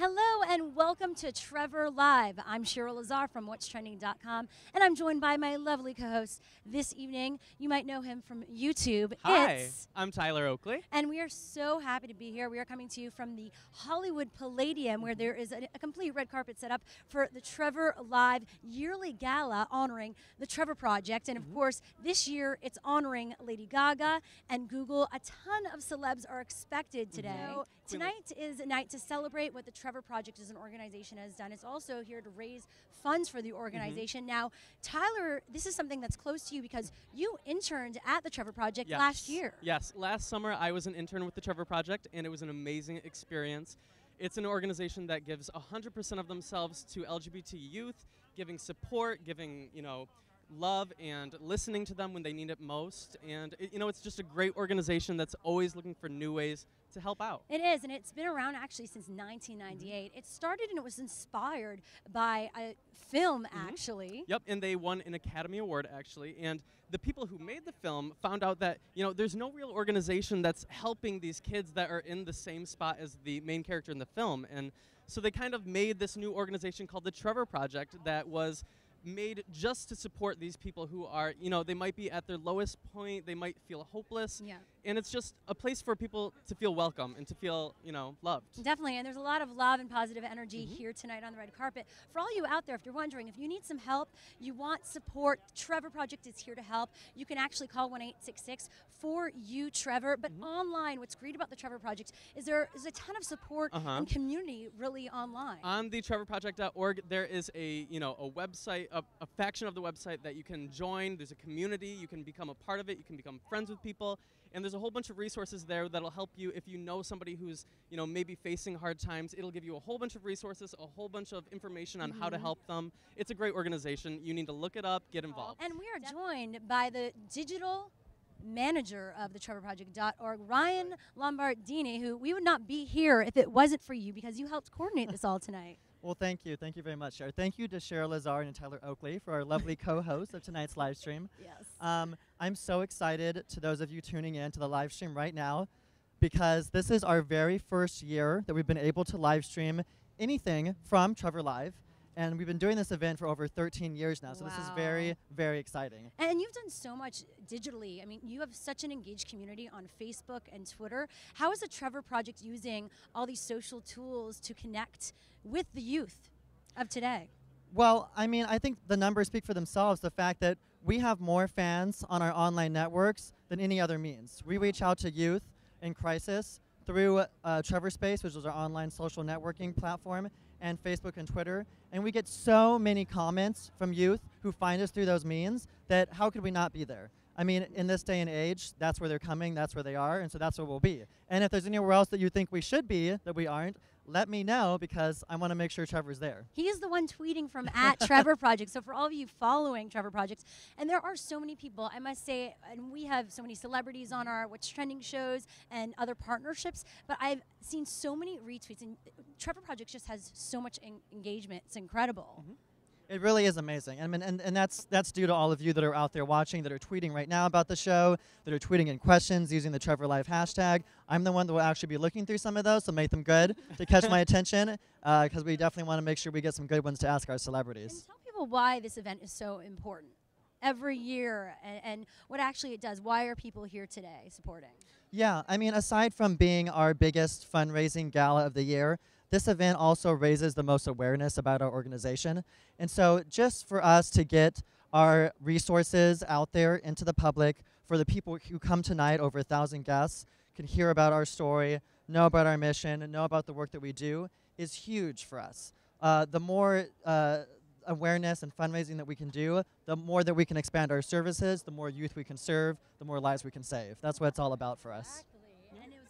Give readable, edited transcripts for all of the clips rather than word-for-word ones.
Hello and welcome to Trevor Live. I'm Shira Lazar from whatstrending.com, and I'm joined by my lovely co-host this evening. You might know him from YouTube. Hi, I'm Tyler Oakley. And we are so happy to be here. We are coming to you from the Hollywood Palladium, where there is a complete red carpet set up for the Trevor Live yearly gala honoring the Trevor Project. And of course, this year it's honoring Lady Gaga and Google. A ton of celebs are expected today. So tonight is a night to celebrate what the Trevor Project as an organization has done. It's also here to raise funds for the organization. Now, Tyler, this is something that's close to you because you interned at the Trevor Project last year. Yes, last summer I was an intern with the Trevor Project, and it was an amazing experience. It's an organization that gives 100% of themselves to LGBT youth, giving support, giving, love and listening to them when they need it most. And, it's just a great organization that's always looking for new ways to help out. It is, and it's been around actually since 1998. It started and it was inspired by a film, actually. Yep, and they won an Academy Award, actually. And the people who made the film found out that, there's no real organization that's helping these kids that are in the same spot as the main character in the film. And so they kind of made this new organization called the Trevor Project that was made just to support these people who are, they might be at their lowest point, they might feel hopeless, and it's just a place for people to feel welcome and to feel, loved. Definitely, and there's a lot of love and positive energy here tonight on the red carpet. For all you out there, if you're wondering, if you need some help, you want support, Trevor Project is here to help. You can actually call 1-866-4U-TREVOR, but online, what's great about the Trevor Project is there's a ton of support and community really online. On the trevorproject.org, there is a website, a faction of the website that you can join. There's a community. You can become a part of it. You can become friends with people. And there's a whole bunch of resources there that'll help you if you know somebody who's, maybe facing hard times. It'll give you a whole bunch of resources, a whole bunch of information on how to help them. It's a great organization. You need to look it up, get involved. And we are joined by the digital manager of the trevorproject.org, Ryan Lombardini, who we would not be here if it wasn't for you because you helped coordinate this all tonight. Well, thank you. Thank you very much, Shira. Thank you to Shira Lazar and Tyler Oakley for our lovely co-hosts of tonight's live stream. Yes. I'm so excited to those of you tuning in to the live stream right now because this is our very first year that we've been able to live stream anything from Trevor Live. And we've been doing this event for over 13 years now, so this is very, very exciting. And you've done so much digitally. I mean, you have such an engaged community on Facebook and Twitter. How is the Trevor Project using all these social tools to connect with the youth of today? Well, I mean, I think the numbers speak for themselves. The fact that we have more fans on our online networks than any other means. We reach out to youth in crisis through Trevor Space, which is our online social networking platform, and Facebook and Twitter. And we get so many comments from youth who find us through those means that how could we not be there? I mean, in this day and age, that's where they're coming, that's where they are, and so that's where we'll be. And if there's anywhere else that you think we should be that we aren't, let me know because I want to make sure Trevor's there. He is the one tweeting from at Trevor Project. So for all of you following Trevor Project, and there are so many people, I must say, and we have so many celebrities on our What's Trending shows and other partnerships, but I've seen so many retweets, and Trevor Project just has so much engagement. It's incredible. It really is amazing. I mean, and that's due to all of you that are out there watching, that are tweeting right now about the show, that are tweeting in questions using the Trevor Live hashtag. I'm the one that will actually be looking through some of those, so make them good to catch my attention, because we definitely want to make sure we get some good ones to ask our celebrities. And tell people why this event is so important every year and what actually it does. Why are people here today supporting? Yeah, I mean, aside from being our biggest fundraising gala of the year, this event also raises the most awareness about our organization. And so just for us to get our resources out there into the public, for the people who come tonight, over 1,000 guests, can hear about our story, know about our mission, and know about the work that we do, is huge for us. The more awareness and fundraising that we can do, the more that we can expand our services, the more youth we can serve, the more lives we can save. That's what it's all about for us.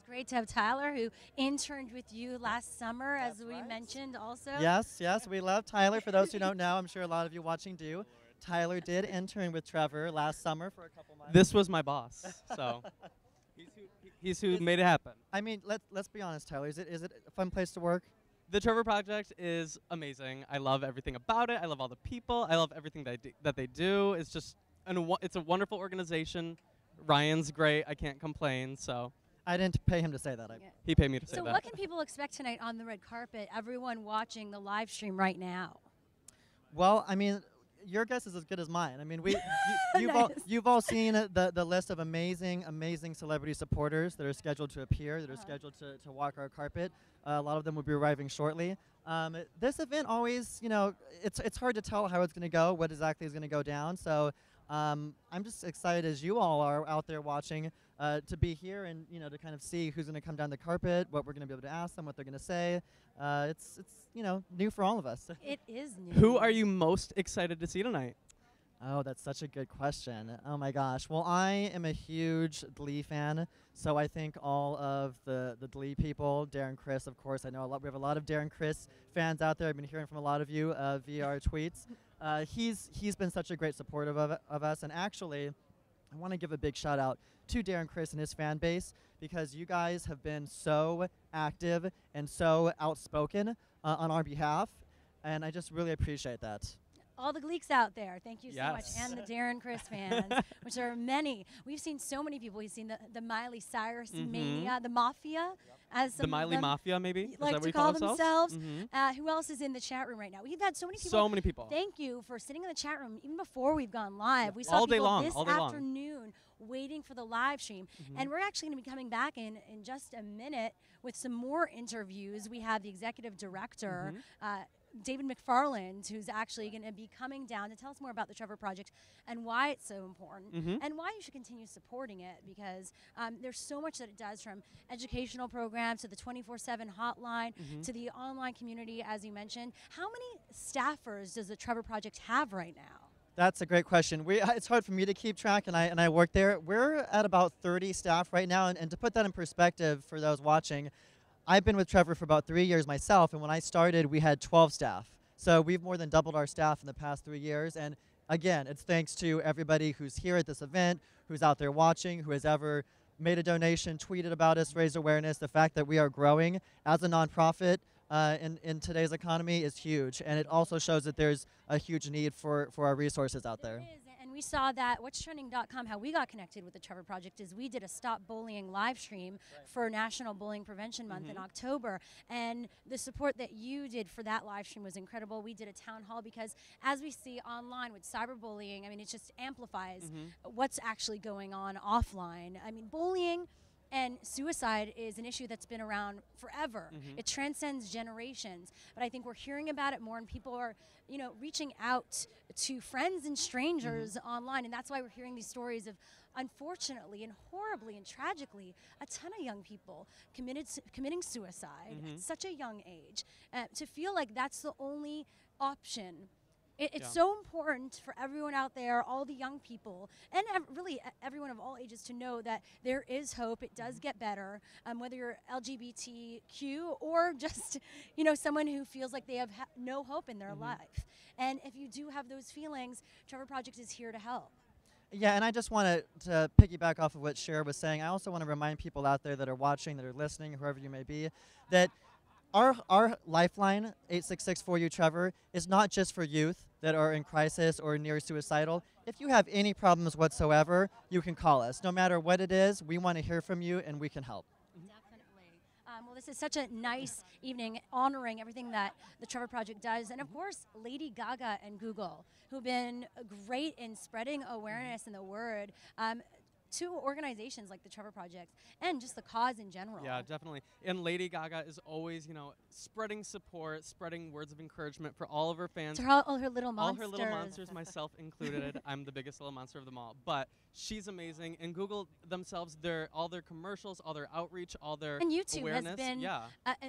Great to have Tyler, who interned with you last summer, as we mentioned also. Yes, we love Tyler. For those who don't know, I'm sure a lot of you watching do. Tyler did intern with Trevor last summer for a couple months. This was my boss, so he's who made it happen. I mean, let's be honest, Tyler. Is it a fun place to work? The Trevor Project is amazing. I love everything about it. I love all the people. I love everything that they do. It's just it's a wonderful organization. Ryan's great. I can't complain. So. I didn't pay him to say that. Yeah. He paid me to say So that. what can people expect tonight on the red carpet? Everyone watching the live stream right now. Well, I mean, your guess is as good as mine. I mean, Nice. you've all seen the list of amazing celebrity supporters that are scheduled to appear, that are scheduled to walk our carpet. A lot of them will be arriving shortly. This event always, you know, it's hard to tell how it's going to go, what exactly is going to go down. So I'm just excited, as you all are out there watching, to be here and, you know, to kind of see who's going to come down the carpet, what we're going to be able to ask them, what they're going to say. It's you know, new for all of us. It is new. Who are you most excited to see tonight? Oh, that's such a good question. Oh my gosh. Well, I am a huge Glee fan, so I think all of the Glee people, Darren, Criss, of course. I know we have a lot of Darren, Criss fans out there. I've been hearing from a lot of you via our tweets. He's been such a great supporter of us, and actually, I want to give a big shout out to Darren, Criss, and his fan base, because you guys have been so active and so outspoken on our behalf, and I just really appreciate that. All the Gleeks out there, thank you so much, Yes. and the Darren Criss fans, which are many. We've seen so many people. We've seen the Miley Cyrus mania, the Mafia, as some The Miley of them Mafia, maybe? Is like that what to you call themselves? themselves. Who else is in the chat room right now? We've had so many people. So many people. Thank you for sitting in the chat room even before we've gone live. We saw All day people long, this all day long. afternoon waiting for the live stream. And we're actually going to be coming back in just a minute with some more interviews. We have the executive director, David McFarland, who's actually going to be coming down to tell us more about the Trevor Project and why it's so important and why you should continue supporting it, because there's so much that it does, from educational programs to the 24/7 hotline to the online community, as you mentioned. How many staffers does the Trevor Project have right now? That's a great question. It's hard for me to keep track, and I work there. We're at about 30 staff right now, and to put that in perspective for those watching, I've been with Trevor for about 3 years myself, and when I started, we had 12 staff. So we've more than doubled our staff in the past 3 years, and again, it's thanks to everybody who's here at this event, who's out there watching, who has ever made a donation, tweeted about us, raised awareness. The fact that we are growing as a nonprofit in today's economy is huge, and it also shows that there's a huge need for our resources out there. There is, and we saw that whatstrending.com, how we got connected with the Trevor Project is we did a Stop Bullying live stream for National Bullying Prevention Month in October, and the support that you did for that live stream was incredible. We did a town hall because, as we see online with cyberbullying, I mean, it just amplifies what's actually going on offline. I mean, bullying and suicide is an issue that's been around forever. It transcends generations. But I think we're hearing about it more, and people are, you know, reaching out to friends and strangers online. And that's why we're hearing these stories of, unfortunately and horribly and tragically, a ton of young people committing suicide at such a young age. To feel like that's the only option. It's so important for everyone out there, all the young people, and really everyone of all ages, to know that there is hope. It does get better, whether you're LGBTQ or just, you know, someone who feels like they have no hope in their life. And if you do have those feelings, Trevor Project is here to help. Yeah, and I just want to piggyback off of what Shira was saying. I also want to remind people out there that are watching, that are listening, whoever you may be, that our lifeline, 866-4U-TREVOR, is not just for youth that are in crisis or near suicidal. If you have any problems whatsoever, you can call us. No matter what it is, we want to hear from you, and we can help. Definitely. Well, this is such a nice evening, honoring everything that the Trevor Project does. And, of course, Lady Gaga and Google, who've been great in spreading awareness and the word to organizations like the Trevor Project and just the cause in general. Yeah, definitely. And Lady Gaga is always, you know, spreading support, spreading words of encouragement for all of her fans. To all her little monsters. All her little monsters, myself included. I'm the biggest little monster of them all. But she's amazing. And Google themselves, all their commercials, all their outreach, all their and YouTube awareness. has been yeah.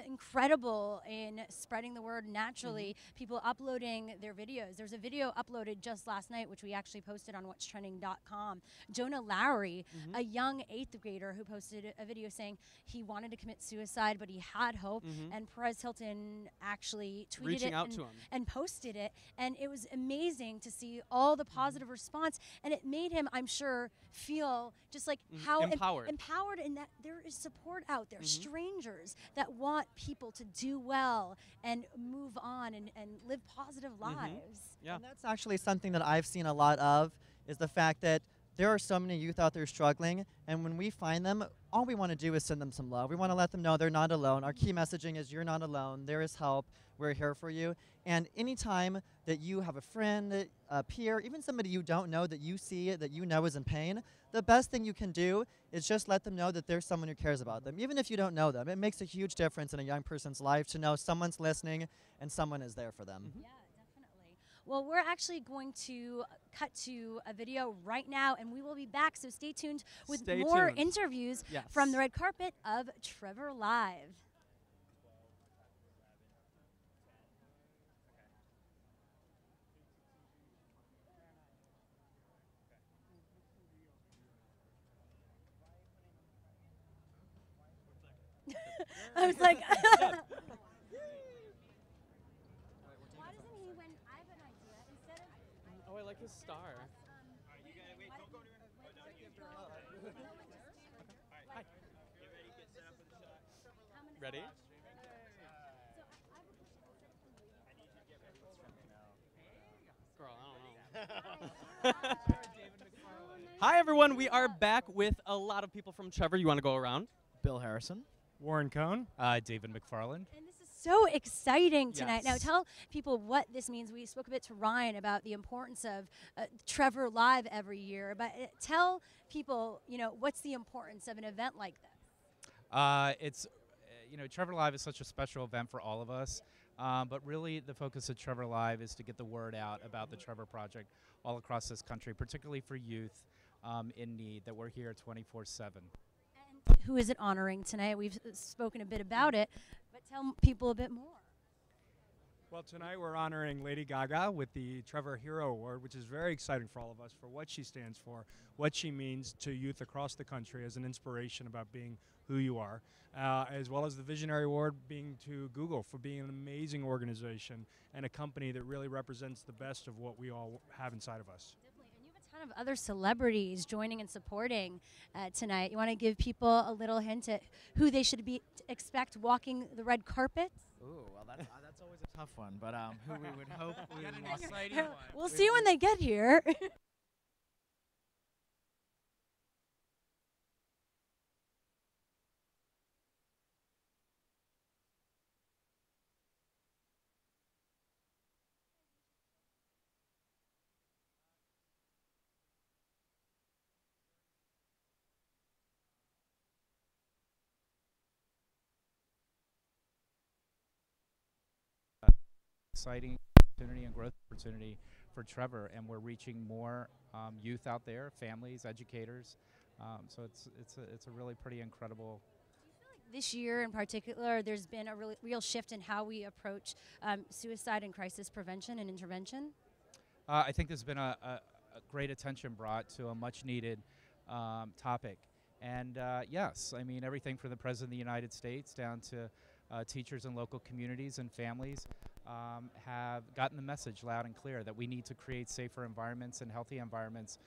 Incredible in spreading the word naturally. People uploading their videos. There's a video uploaded just last night, which we actually posted on whatstrending.com. Jonah Lowry, a young 8th grader, who posted a video saying he wanted to commit suicide, but he had hope. And Perez Hilton actually tweeted Reaching it out and, to him. and posted it. And it was amazing to see all the positive response. And it made him, I'm sure, feel just like how empowered. Empowered, and that there is support out there, strangers that want people to do well and move on and live positive lives. Yeah. And that's actually something that I've seen a lot of, is the fact that there are so many youth out there struggling, and when we find them, all we want to do is send them some love. We want to let them know they're not alone. Our key messaging is you're not alone. There is help. We're here for you. And anytime that you have a friend, a peer, even somebody you don't know that you see, that you know is in pain, the best thing you can do is just let them know that there's someone who cares about them, even if you don't know them. It makes a huge difference in a young person's life to know someone's listening and someone is there for them. Yeah, definitely. Well, we're actually going to cut to a video right now, and we will be back, so stay tuned with more interviews from the red carpet of Trevor Live. I was like, why doesn't he, when I have an idea, instead of... Oh, I like his star. Ready? Girl, I don't know. Hi, everyone. We are back with a lot of people from Trevor. You want to go around? Bill Harrison. Warren Cohn. David McFarland. And this is so exciting tonight. Yes. Now, tell people what this means. We spoke a bit to Ryan about the importance of Trevor Live every year, but tell people, what's the importance of an event like this? It's, Trevor Live is such a special event for all of us, but really the focus of Trevor Live is to get the word out about the Trevor Project all across this country, particularly for youth in need, that we're here 24/7. Who is it honoring tonight? We've spoken a bit about it, but tell people a bit more. Well, tonight we're honoring Lady Gaga with the Trevor Hero Award, which is very exciting for all of us, for what she stands for, what she means to youth across the country as an inspiration about being who you are, as well as the Visionary Award being to Google for being an amazing organization and a company that really represents the best of what we all have inside of us. Ton of other celebrities joining and supporting tonight. You want to give people a little hint at who they should expect walking the red carpet? Ooh, well, that's always a tough one, but who we would hope we would exciting one. We'll see when they get here. Exciting opportunity and growth opportunity for Trevor, and we're reaching more youth out there, families, educators. So it's a really pretty incredible. This year in particular, there's been a real shift in how we approach suicide and crisis prevention and intervention. I think there's been a great attention brought to a much needed topic. And yes, I mean, everything from the President of the United States down to teachers in local communities and families have gotten the message loud and clear that we need to create safer environments and healthy environments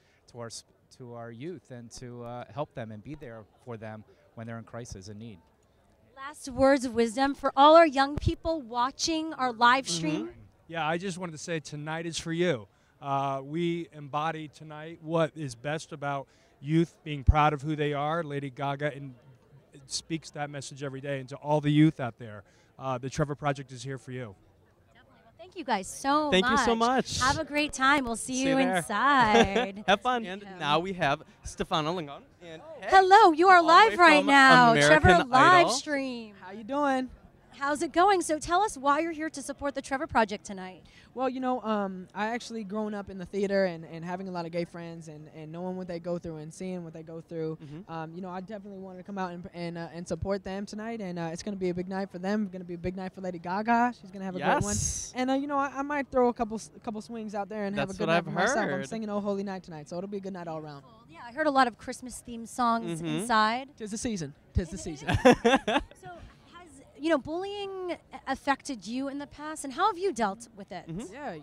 to our youth, and to help them and be there for them when they're in crisis and need. Last words of wisdom for all our young people watching our live stream. Yeah, I just wanted to say tonight is for you. We embody tonight what is best about youth being proud of who they are. Lady Gaga speaks that message every day, and to all the youth out there, the Trevor Project is here for you. Thank you guys so much. Thank you so much. Have a great time. We'll see you there. inside. Have fun. And now we have Stefano Lingon. And hello, you are live right now. American Trevor live Idol. stream. How you doing? How's it going? So tell us why you're here to support the Trevor Project tonight. Well, I actually growing up in the theater and having a lot of gay friends and knowing what they go through and seeing what they go through, I definitely wanted to come out and support them tonight. And it's going to be a big night for them. Going to be a big night for Lady Gaga. She's going to have a great one. And, I might throw a couple swings out there and have a good night for myself. I'm singing Oh Holy Night tonight, so it'll be a good night all around. Yeah, I heard a lot of Christmas-themed songs inside. 'Tis the season. 'Tis the season. So bullying affected you in the past, and how have you dealt with it? Yeah,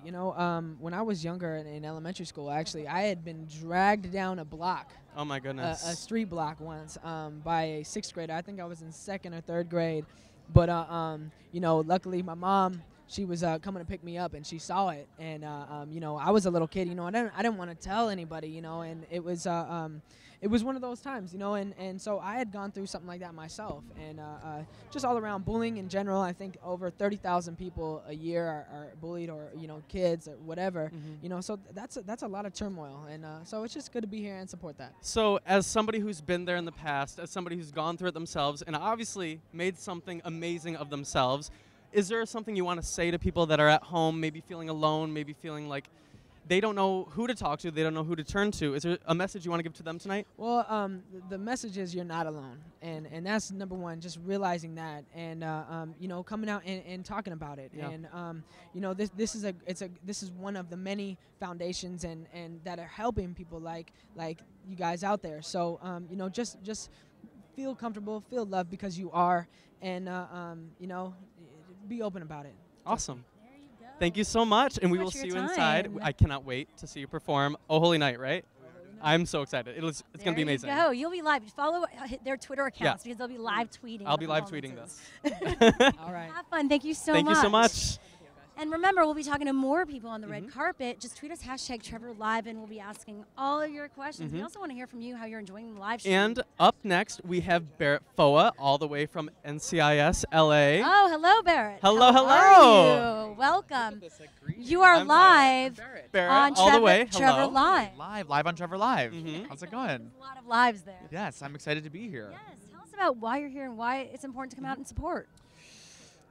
when I was younger in elementary school, actually, I had been dragged down a block. Oh my goodness. A street block once by a 6th grader. I think I was in 2nd or 3rd grade. But, luckily my mom, she was coming to pick me up, and she saw it, and you know, I was a little kid, you know, and I didn't want to tell anybody, you know, and it was one of those times, you know, and so I had gone through something like that myself, and just all around bullying in general. I think over 30,000 people a year are bullied, or, you know, kids or whatever, you know, so that's a lot of turmoil, and so it's just good to be here and support that. So as somebody who's been there in the past, as somebody who's gone through it themselves and obviously made something amazing of themselves, is there something you want to say to people that are at home, maybe feeling alone, maybe feeling like they don't know who to talk to, they don't know who to turn to? Is there a message you want to give to them tonight? Well, the message is you're not alone, and that's number one. Just realizing that, and you know, coming out and talking about it, and you know, this is one of the many foundations and that are helping people like you guys out there. So you know, just feel comfortable, feel loved because you are, and you know, be open about it. Awesome. Thank you so much, and we will see you inside. I cannot wait to see you perform Oh Holy Night, right? I'm so excited. It's going to be amazing. There you go. You'll be live. Follow their Twitter accounts because they'll be live tweeting. I'll be live tweeting this. All right. Have fun. Thank you so much. Thank you so much. And remember, we'll be talking to more people on the red carpet. Just tweet us #TrevorLive, and we'll be asking all of your questions. We also want to hear from you how you're enjoying the live stream. And up next, we have Barrett Foa, all the way from NCIS LA. Oh, hello, Barrett. Hello, how hello. Are you? Welcome. You are live Barrett, on all the way. Trevor Live. Live on Trevor Live. How's it going? There's a lot of lives there. Yes, I'm excited to be here. Yes. Tell us about why you're here and why it's important to come out and support.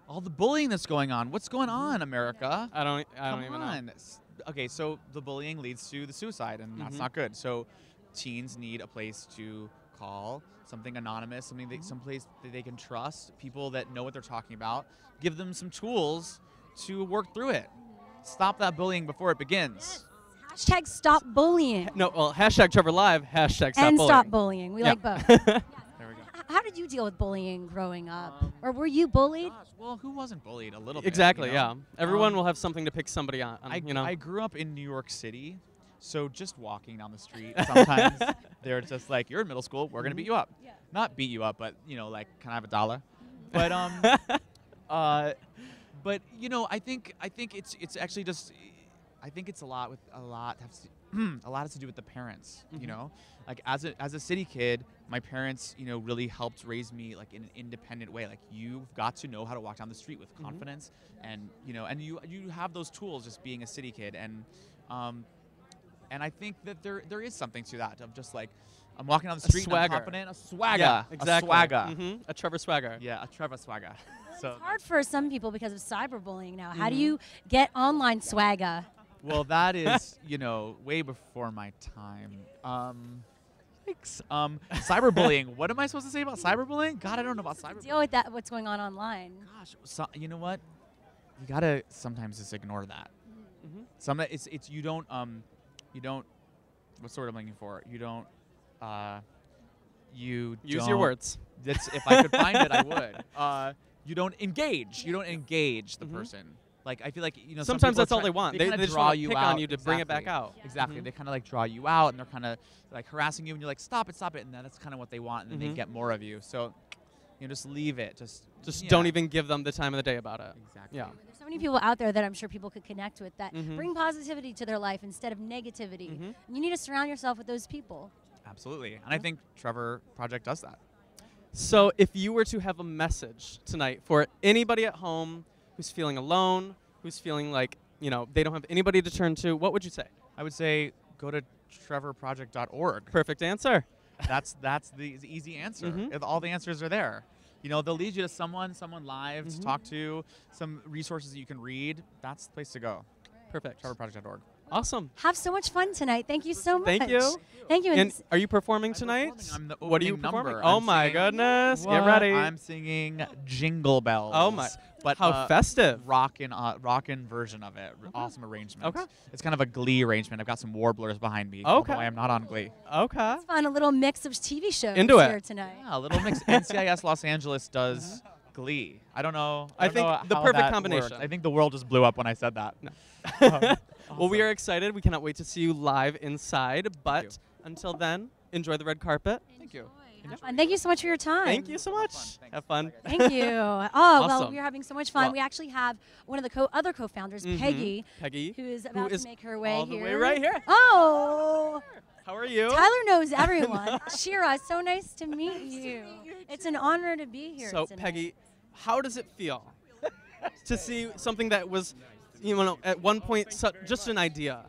All the bullying that's going on. What's going on, America? I don't even know. Okay, so the bullying leads to the suicide, and that's not good. So teens need a place to call, something anonymous, someplace that they can trust, people that know what they're talking about. Give them some tools to work through it. Stop that bullying before it begins. Yes. #Stop bullying. No, well, #Trevor Live, #Stop and bullying. Stop bullying. We like both. There we go. How did you deal with bullying growing up? Or were you bullied? Gosh, well, who wasn't bullied? A little bit. Exactly, you know? yeah. Everyone will have something to pick somebody on, you know. I grew up in New York City, so just walking down the street, sometimes they're just like, you're in middle school, we're going to beat you up. Yeah. Not beat you up, but, you know, like, can I have $1? But you know, I think it's actually just, I think it's a lot has to do with the parents, you know? Like as a city kid, my parents, you know, really helped raise me like in an independent way. Like you've got to know how to walk down the street with confidence, and you know, and you have those tools just being a city kid, and I think that there is something to that of just like I'm walking down the street and I'm confident, a swagger, yeah, exactly. a swagger, a Trevor swagger. yeah, a Trevor swagger. So It's hard for some people because of cyberbullying now. How do you get online swagger? well, that is, you know, way before my time. Thanks. Cyberbullying. What am I supposed to say about cyberbullying? God, I don't know about cyberbullying. Deal with that. What's going on online? Gosh, so, you know what? You gotta sometimes just ignore that. Some it's you don't. What's the word I'm looking for? You don't. You use your words. That's if I could find it, I would. You don't engage. You don't engage the person. Like I feel like you know. Sometimes that's all they want. They kinda just draw want to you pick out on you to bring it back out. Yeah. Exactly. They kind of like draw you out, and they're kind of like harassing you, and you're like, stop it, and then that's kind of what they want, and then they get more of you. So, you know, just leave it. Just Don't even give them the time of the day about it. Exactly. Yeah. There's so many people out there that I'm sure people could connect with that bring positivity to their life instead of negativity. And you need to surround yourself with those people. Absolutely. And I think Trevor Project does that. So if you were to have a message tonight for anybody at home who's feeling alone, who's feeling like, you know, they don't have anybody to turn to, what would you say? I would say go to trevorproject.org. Perfect answer. That's the easy answer. All the answers are there. You know, they'll lead you to someone live to talk to, some resources that you can read. That's the place to go. Perfect. trevorproject.org. Awesome. Have so much fun tonight. Thank you so much. Thank you. Thank you. And are you performing tonight? I'm the What are you opening performing? number. Oh I'm my singing- goodness. Get What? ready. I'm singing Jingle Bells. Oh my. But How festive. rockin' version of it. Awesome arrangement. Okay. It's kind of a Glee arrangement. I've got some warblers behind me. Okay. Although I am not on Glee. Okay. Let's find a little mix of TV shows Into it. here tonight. Yeah, a little mix. NCIS Los Angeles does Glee. I don't know. I don't think know the how perfect that combination. works. I think the world just blew up when I said that. No. Well, we are excited. We cannot wait to see you live inside. But you. until then, enjoy the red carpet. Thank you. Enjoy. And thank you so much for your time. Thank you so much. Have fun. Thank you. Oh, well, Awesome. we're having so much fun. Well- We actually have one of the other co-founders, Peggy, Peggy, who is about to make her way all here. the way right here. Oh, How are you? Tyler knows everyone. Shira, so nice to meet you. It's an honor to be here So, tonight. Peggy, how does it feel to see something that was, at one point just an idea,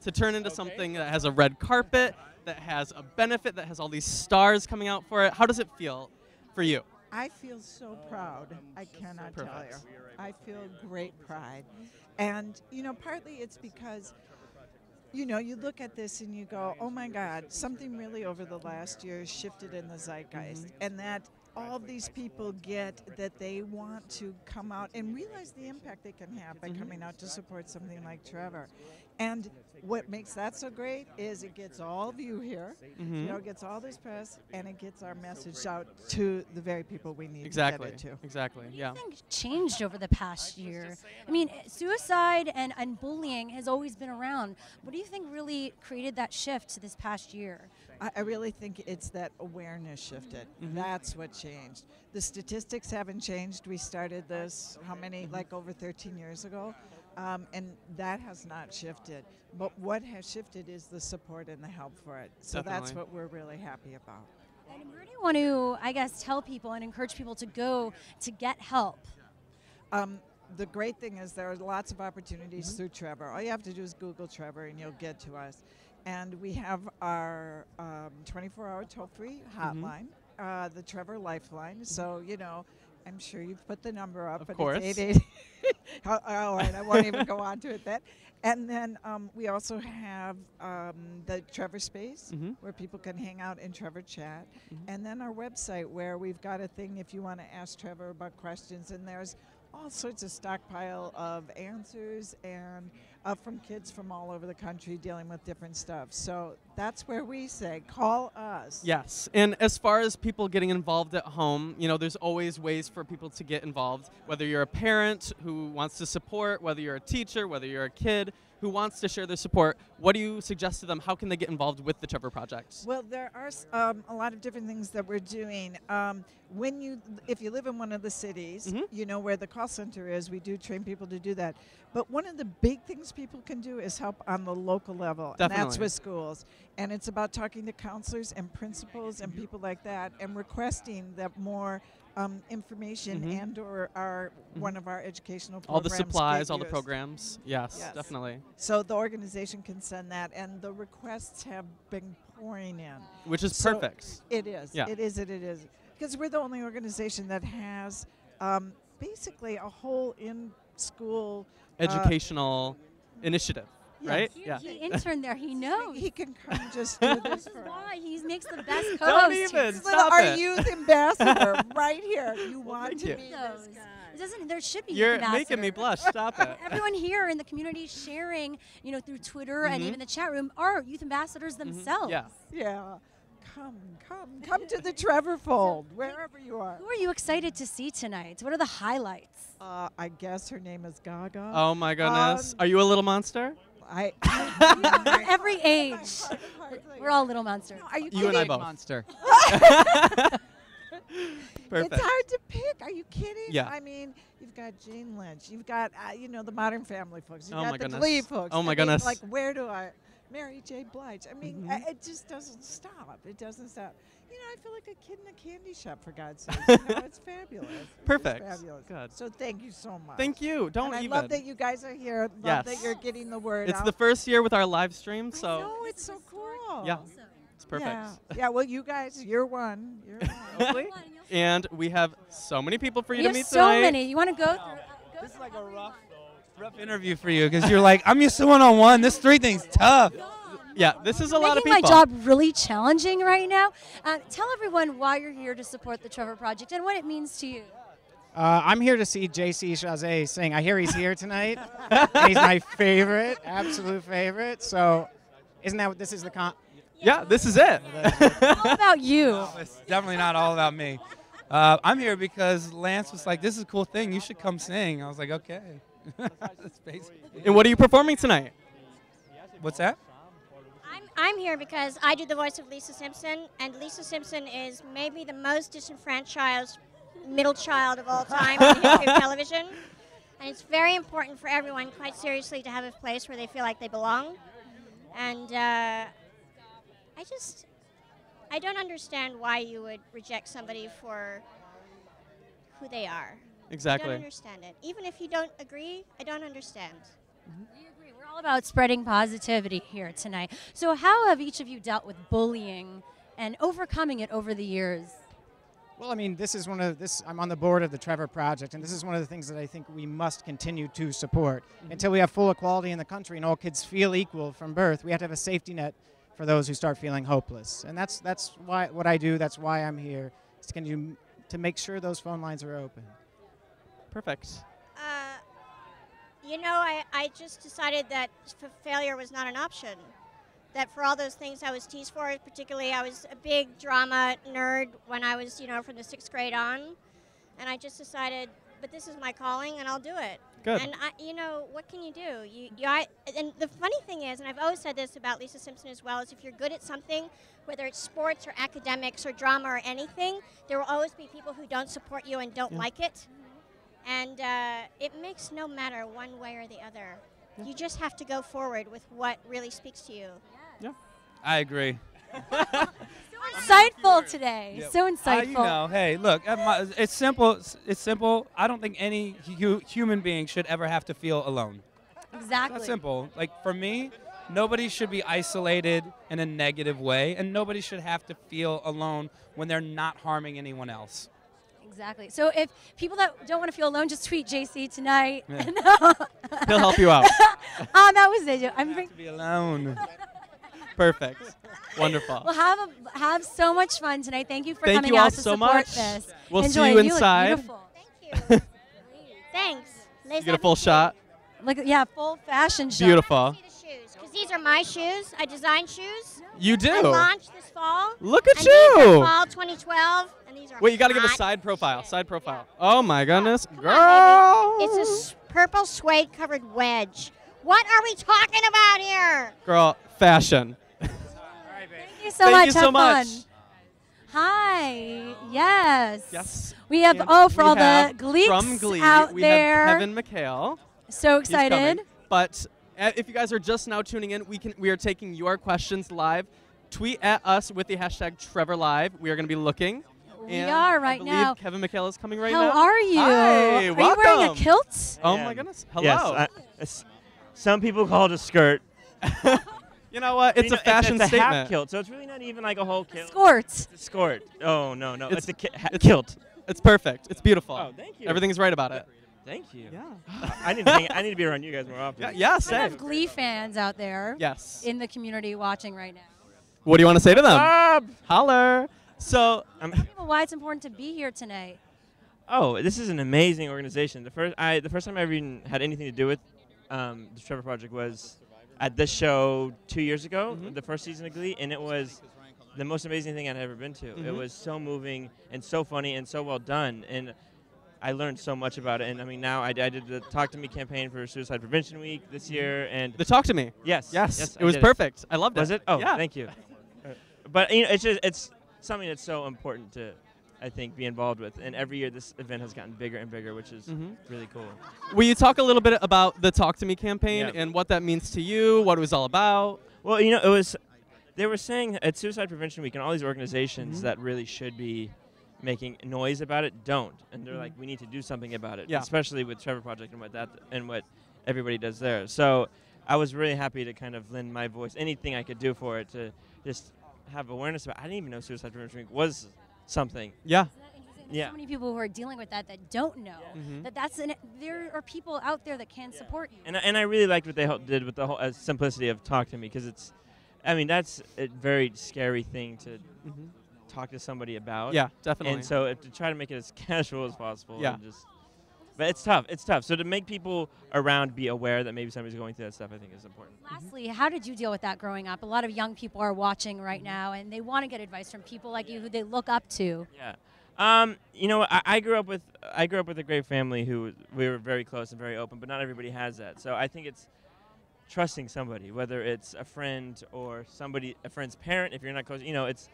to turn into something that has a red carpet, that has a benefit, that has all these stars coming out for it? How does it feel for you? I feel so proud. I cannot tell you. Perfect. I feel great pride. And, partly it's because, you look at this and you go, oh my God, something really over the last year shifted in the zeitgeist. And that all these people get that they want to come out and realize the impact they can have by coming out to support something like Trevor. And what makes that so great is it gets all of you here, it gets all this press, and it gets our message out to the very people we need Exactly. to get it to. Exactly. Yeah. What do you think changed over the past year? I mean, suicide and bullying has always been around. What do you think really created that shift this past year? I really think it's that awareness shifted. That's what changed. The statistics haven't changed. We started this, how many, like over 13 years ago? And that has not shifted. But what has shifted is the support and the help for it. So that's Definitely. what we're really happy about. And where do you want to, I guess, tell people and encourage people to go to get help? The great thing is there are lots of opportunities through Trevor. All you have to do is Google Trevor and you'll get to us. And we have our 24-hour toll-free hotline, the Trevor Lifeline. So, I'm sure you've put the number up. Of course. It's 888. All right, I won't even go on to it then. And then we also have the Trevor Space, where people can hang out and Trevor chat. And then our website, where we've got a thing if you want to ask Trevor about questions. And there's all sorts of stockpile of answers and from kids from all over the country dealing with different stuff. So that's where we say, call us. Yes, and as far as people getting involved at home, there's always ways for people to get involved, whether you're a parent who wants to support, whether you're a teacher, whether you're a kid who wants to share their support. What do you suggest to them? How can they get involved with the Trevor Project? Well, there are a lot of different things that we're doing. If you live in one of the cities, where the call center is, we do train people to do that. But one of the big things people can do is help on the local level, and that's Definitely. with schools. And it's about talking to counselors and principals and people like that, and requesting that more information and or one of our educational All the programs supplies, get all the used. programs. Yes, Yes. definitely. So the organization can send that, and the requests have been pouring in. Which is So perfect. It is. Yeah. It is. It is. Because we're the only organization that has basically a whole in-school Educational initiative, right? He interned there. He knows. He can come just do this This is for us. why he makes the best co-host. Don't here. even. This is Stop our it. youth ambassador right here. You want thank to you. be Those. this guy. It doesn't. There should be. You're youth making me ambassador. blush. Stop it. Everyone here in the community sharing, through Twitter and even the chat room, are youth ambassadors themselves. Yeah. Yeah. Come to the Trevor fold, wherever you are. Who are you excited to see tonight? What are the highlights? I guess her name is Gaga. Oh my goodness. Are you a little monster? Every age. We're all little monsters. Are you You and I kidding? both. Monster. Perfect. It's hard to pick. Are you kidding? Yeah. I mean, you've got Jane Lynch. You've got, the Modern Family folks. You've Oh got my the goodness. Glee folks. Oh my I mean, goodness. like, where do I? Mary J. Blige. I mean, it just doesn't stop. It doesn't stop. I feel like a kid in a candy shop, for God's sake. It's fabulous. It's just Perfect. fabulous. Good. So thank you so much. Thank you. Don't and even. I love that you guys are here. Love Yes. that you're getting the word It's out. the first year with our live stream, I so know, it's so cool. yeah, it's perfect. Yeah. Well, you guys, you're one. You're one. Hopefully. And we have so many people for you We to have meet so tonight. many. You want to go through? This is like a rough interview for you because you're like, I'm used to one-on-one. This 3 thing's tough. Yeah, this is a lot of Making people. my job really challenging right now. Tell everyone why you're here to support the Trevor Project and what it means to you. I'm here to see JC Chasez sing. I hear he's here tonight. And he's my favorite, absolute favorite. So isn't that what this is the con? Yeah, this is it. All about you. It's definitely not all about me. I'm here because Lance was like, this is a cool thing. You should come sing. I was like, okay. That's basically And what are you performing tonight? What's that? I'm here because I do the voice of Lisa Simpson, and Lisa Simpson is maybe the most disenfranchised middle child of all time in the history of television. And it's very important for everyone, quite seriously, to have a place where they feel like they belong. And I don't understand why you would reject somebody for who they are. Exactly. I don't understand it. Even if you don't agree, I don't understand. We agree. We're all about spreading positivity here tonight. So how have each of you dealt with bullying and overcoming it over the years? Well, I mean, this is I'm on the board of the Trevor Project, and this is one of the things that I think we must continue to support. Until we have full equality in the country and all kids feel equal from birth, we have to have a safety net for those who start feeling hopeless. And that's why what I do, that's why I'm here, is to make sure those phone lines are open. Perfect. You know, I just decided that failure was not an option. That for all those things I was teased for, particularly I was a big drama nerd when I was, from the 6th grade on. And I just decided, but this is my calling and I'll do it. Good. And, what can you do? And the funny thing is, and I've always said this about Lisa Simpson as well, is if you're good at something, whether it's sports or academics or drama or anything, there will always be people who don't support you and don't like it. And it makes no matter one way or the other. You just have to go forward with what really speaks to you. Yeah. I agree. Insightful today. So insightful. Hey, look, it's simple. It's simple. I don't think any human being should ever have to feel alone. Exactly. That's simple. Like, for me, nobody should be isolated in a negative way, and nobody should have to feel alone when they're not harming anyone else. Exactly. So if people that don't want to feel alone, just tweet JC tonight. Yeah. He'll help you out. That was it. I'm to be alone. Perfect. Wonderful. Well, have so much fun tonight. Thank you for coming out to support this. We'll Enjoy. see you inside. You look beautiful. Thank you. Thanks. You get a full shot. Look, full fashion shot. Beautiful. Because these are my shoes. I designed shoes. You do. I launched this fall. Look at and you. These are fall 2012. And these are Wait, you got to give a hot side profile. shit. Side profile. Oh my goodness, Come girl. on, baby. It's a purple suede covered wedge. What are we talking about here? Girl, fashion. Thank you so much. Thank you so Have much. fun. Hi. Yes. Yes. We have for all the Gleeks from Glee, out we there. have Kevin McHale. So He's coming. excited. But if you guys are just now tuning in, we are taking your questions live. Tweet at us with the hashtag TrevorLive. We are going to be looking. We are right I now. believe Kevin McHale is coming right How now. How are you? Hi, are welcome. you wearing a kilt? Oh my goodness. Hello. Yes, some people call it a skirt. You know what? It's a fashion it's a statement. half kilt, so it's really not even like a whole kilt. Skort. It's a skort. Oh, no. It's a it's kilt. It's perfect. It's beautiful. Oh, thank you. Everything's right about it. Thank you. Yeah. I need to be around you guys more often. Yeah, We same. have Glee fans out there. Yes. In the community watching right now. What do you want to say to them? Bob! Holler. So, Tell people why it's important to be here tonight. Oh, this is an amazing organization. The first time I ever even had anything to do with the Trevor Project was at this show 2 years ago, the first season of Glee, and it was the most amazing thing I'd ever been to. It was so moving and so funny and so well done, and I learned so much about it. And I mean, now I did the Talk to Me campaign for Suicide Prevention Week this year, and the Talk to Me. Yes. It was perfect. I loved it. Was it? Oh, yeah. Thank you. But it's something that's so important to, I think, be involved with. And every year this event has gotten bigger and bigger, which is really cool. Will you talk a little bit about the Talk to Me campaign and what that means to you, what it was all about? Well, they were saying at Suicide Prevention Week and all these organizations that really should be making noise about it don't. And they're like, we need to do something about it, especially with Trevor Project and what everybody does there. So I was really happy to kind of lend my voice, anything I could do for it, to just have awareness about. I didn't even know Suicide Prevention Week was something. Yeah. There's so many people who are dealing with that don't know there are people out there that can support you. And I really liked what they did with the whole simplicity of Talk to Me, because that's a very scary thing to talk to somebody about. Yeah, definitely. And so to try to make it as casual as possible. Yeah. But it's tough. It's tough. So to make people around be aware that maybe somebody's going through that stuff, I think is important. Lastly, how did you deal with that growing up? A lot of young people are watching right now, and they want to get advice from people like you who they look up to. Yeah. I grew up with a great family who we were very close and very open, but not everybody has that. So I think trusting somebody, whether it's a friend or a friend's parent. If you're not close, it's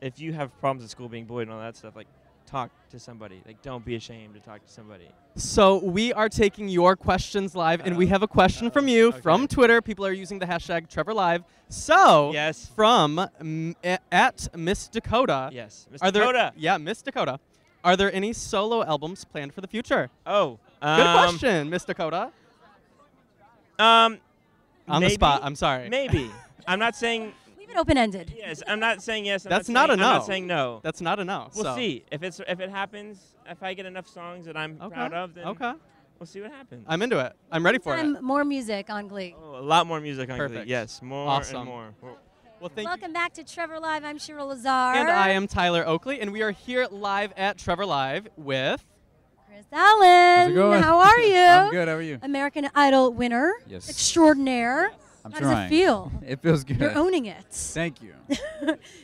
if you have problems at school being bullied and all that stuff, like talk to somebody. Like don't be ashamed to talk to somebody. So we are taking your questions live, and we have a question from you from Twitter. People are using the hashtag TrevorLive. So yes, from at Miss Dakota. Yes, Miss Dakota. Miss Dakota. Are there any solo albums planned for the future? Oh, good question, Miss Dakota. On the spot. I'm sorry. Maybe. I'm not saying. Leave it open-ended. Yes, I'm not saying yes. That's not a no. I'm not saying no. That's not a no. We'll see if it happens. If I get enough songs that I'm proud of, then we'll see what happens. I'm into it. I'm ready for it. More music on Glee. Oh, a lot more music on Perfect. Glee. Yes, more Awesome. and more. Well, thank Welcome you. back to Trevor Live. I'm Shira Lazar. And I am Tyler Oakley, and we are here live at Trevor Live with Chris Allen. How's it going? How are you? I'm good. How are you? American Idol winner. Yes. Extraordinaire. I'm How trying. does it feel? It feels good. You're owning it. Thank you.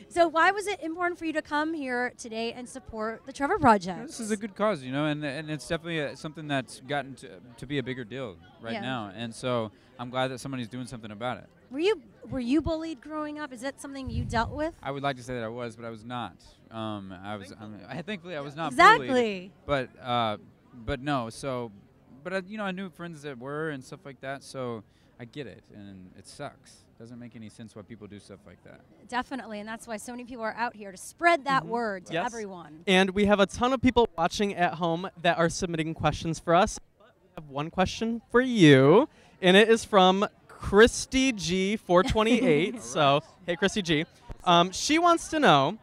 So why was it important for you to come here today and support the Trevor Project? This is a good cause, and it's definitely something that's gotten to be a bigger deal right now. And so I'm glad that somebody's doing something about it. Were you bullied growing up? Is that something you dealt with? I would like to say that I was, but I was not. Thankfully I was not bullied. But no. So, but I knew friends that were and stuff like that. So I get it, and it sucks. Doesn't make any sense why people do stuff like that. Definitely, and that's why so many people are out here to spread that word to everyone. And we have a ton of people watching at home that are submitting questions for us. But we have one question for you, and it is from Christy G428. So, hey, Christy G. She wants to know,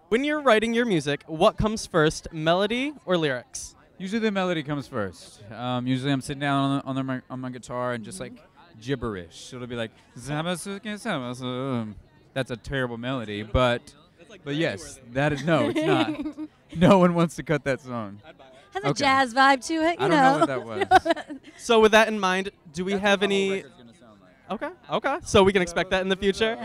when you're writing your music, what comes first, melody or lyrics? Usually the melody comes first. Usually I'm sitting down on my guitar and just like gibberish. So it'll be like, that's a terrible melody, but yes, that is, no, it's not. No one wants to cut that song. Has a jazz vibe to it, I don't know what that was. So with that in mind, do we have any... Okay. So we can expect that in the future.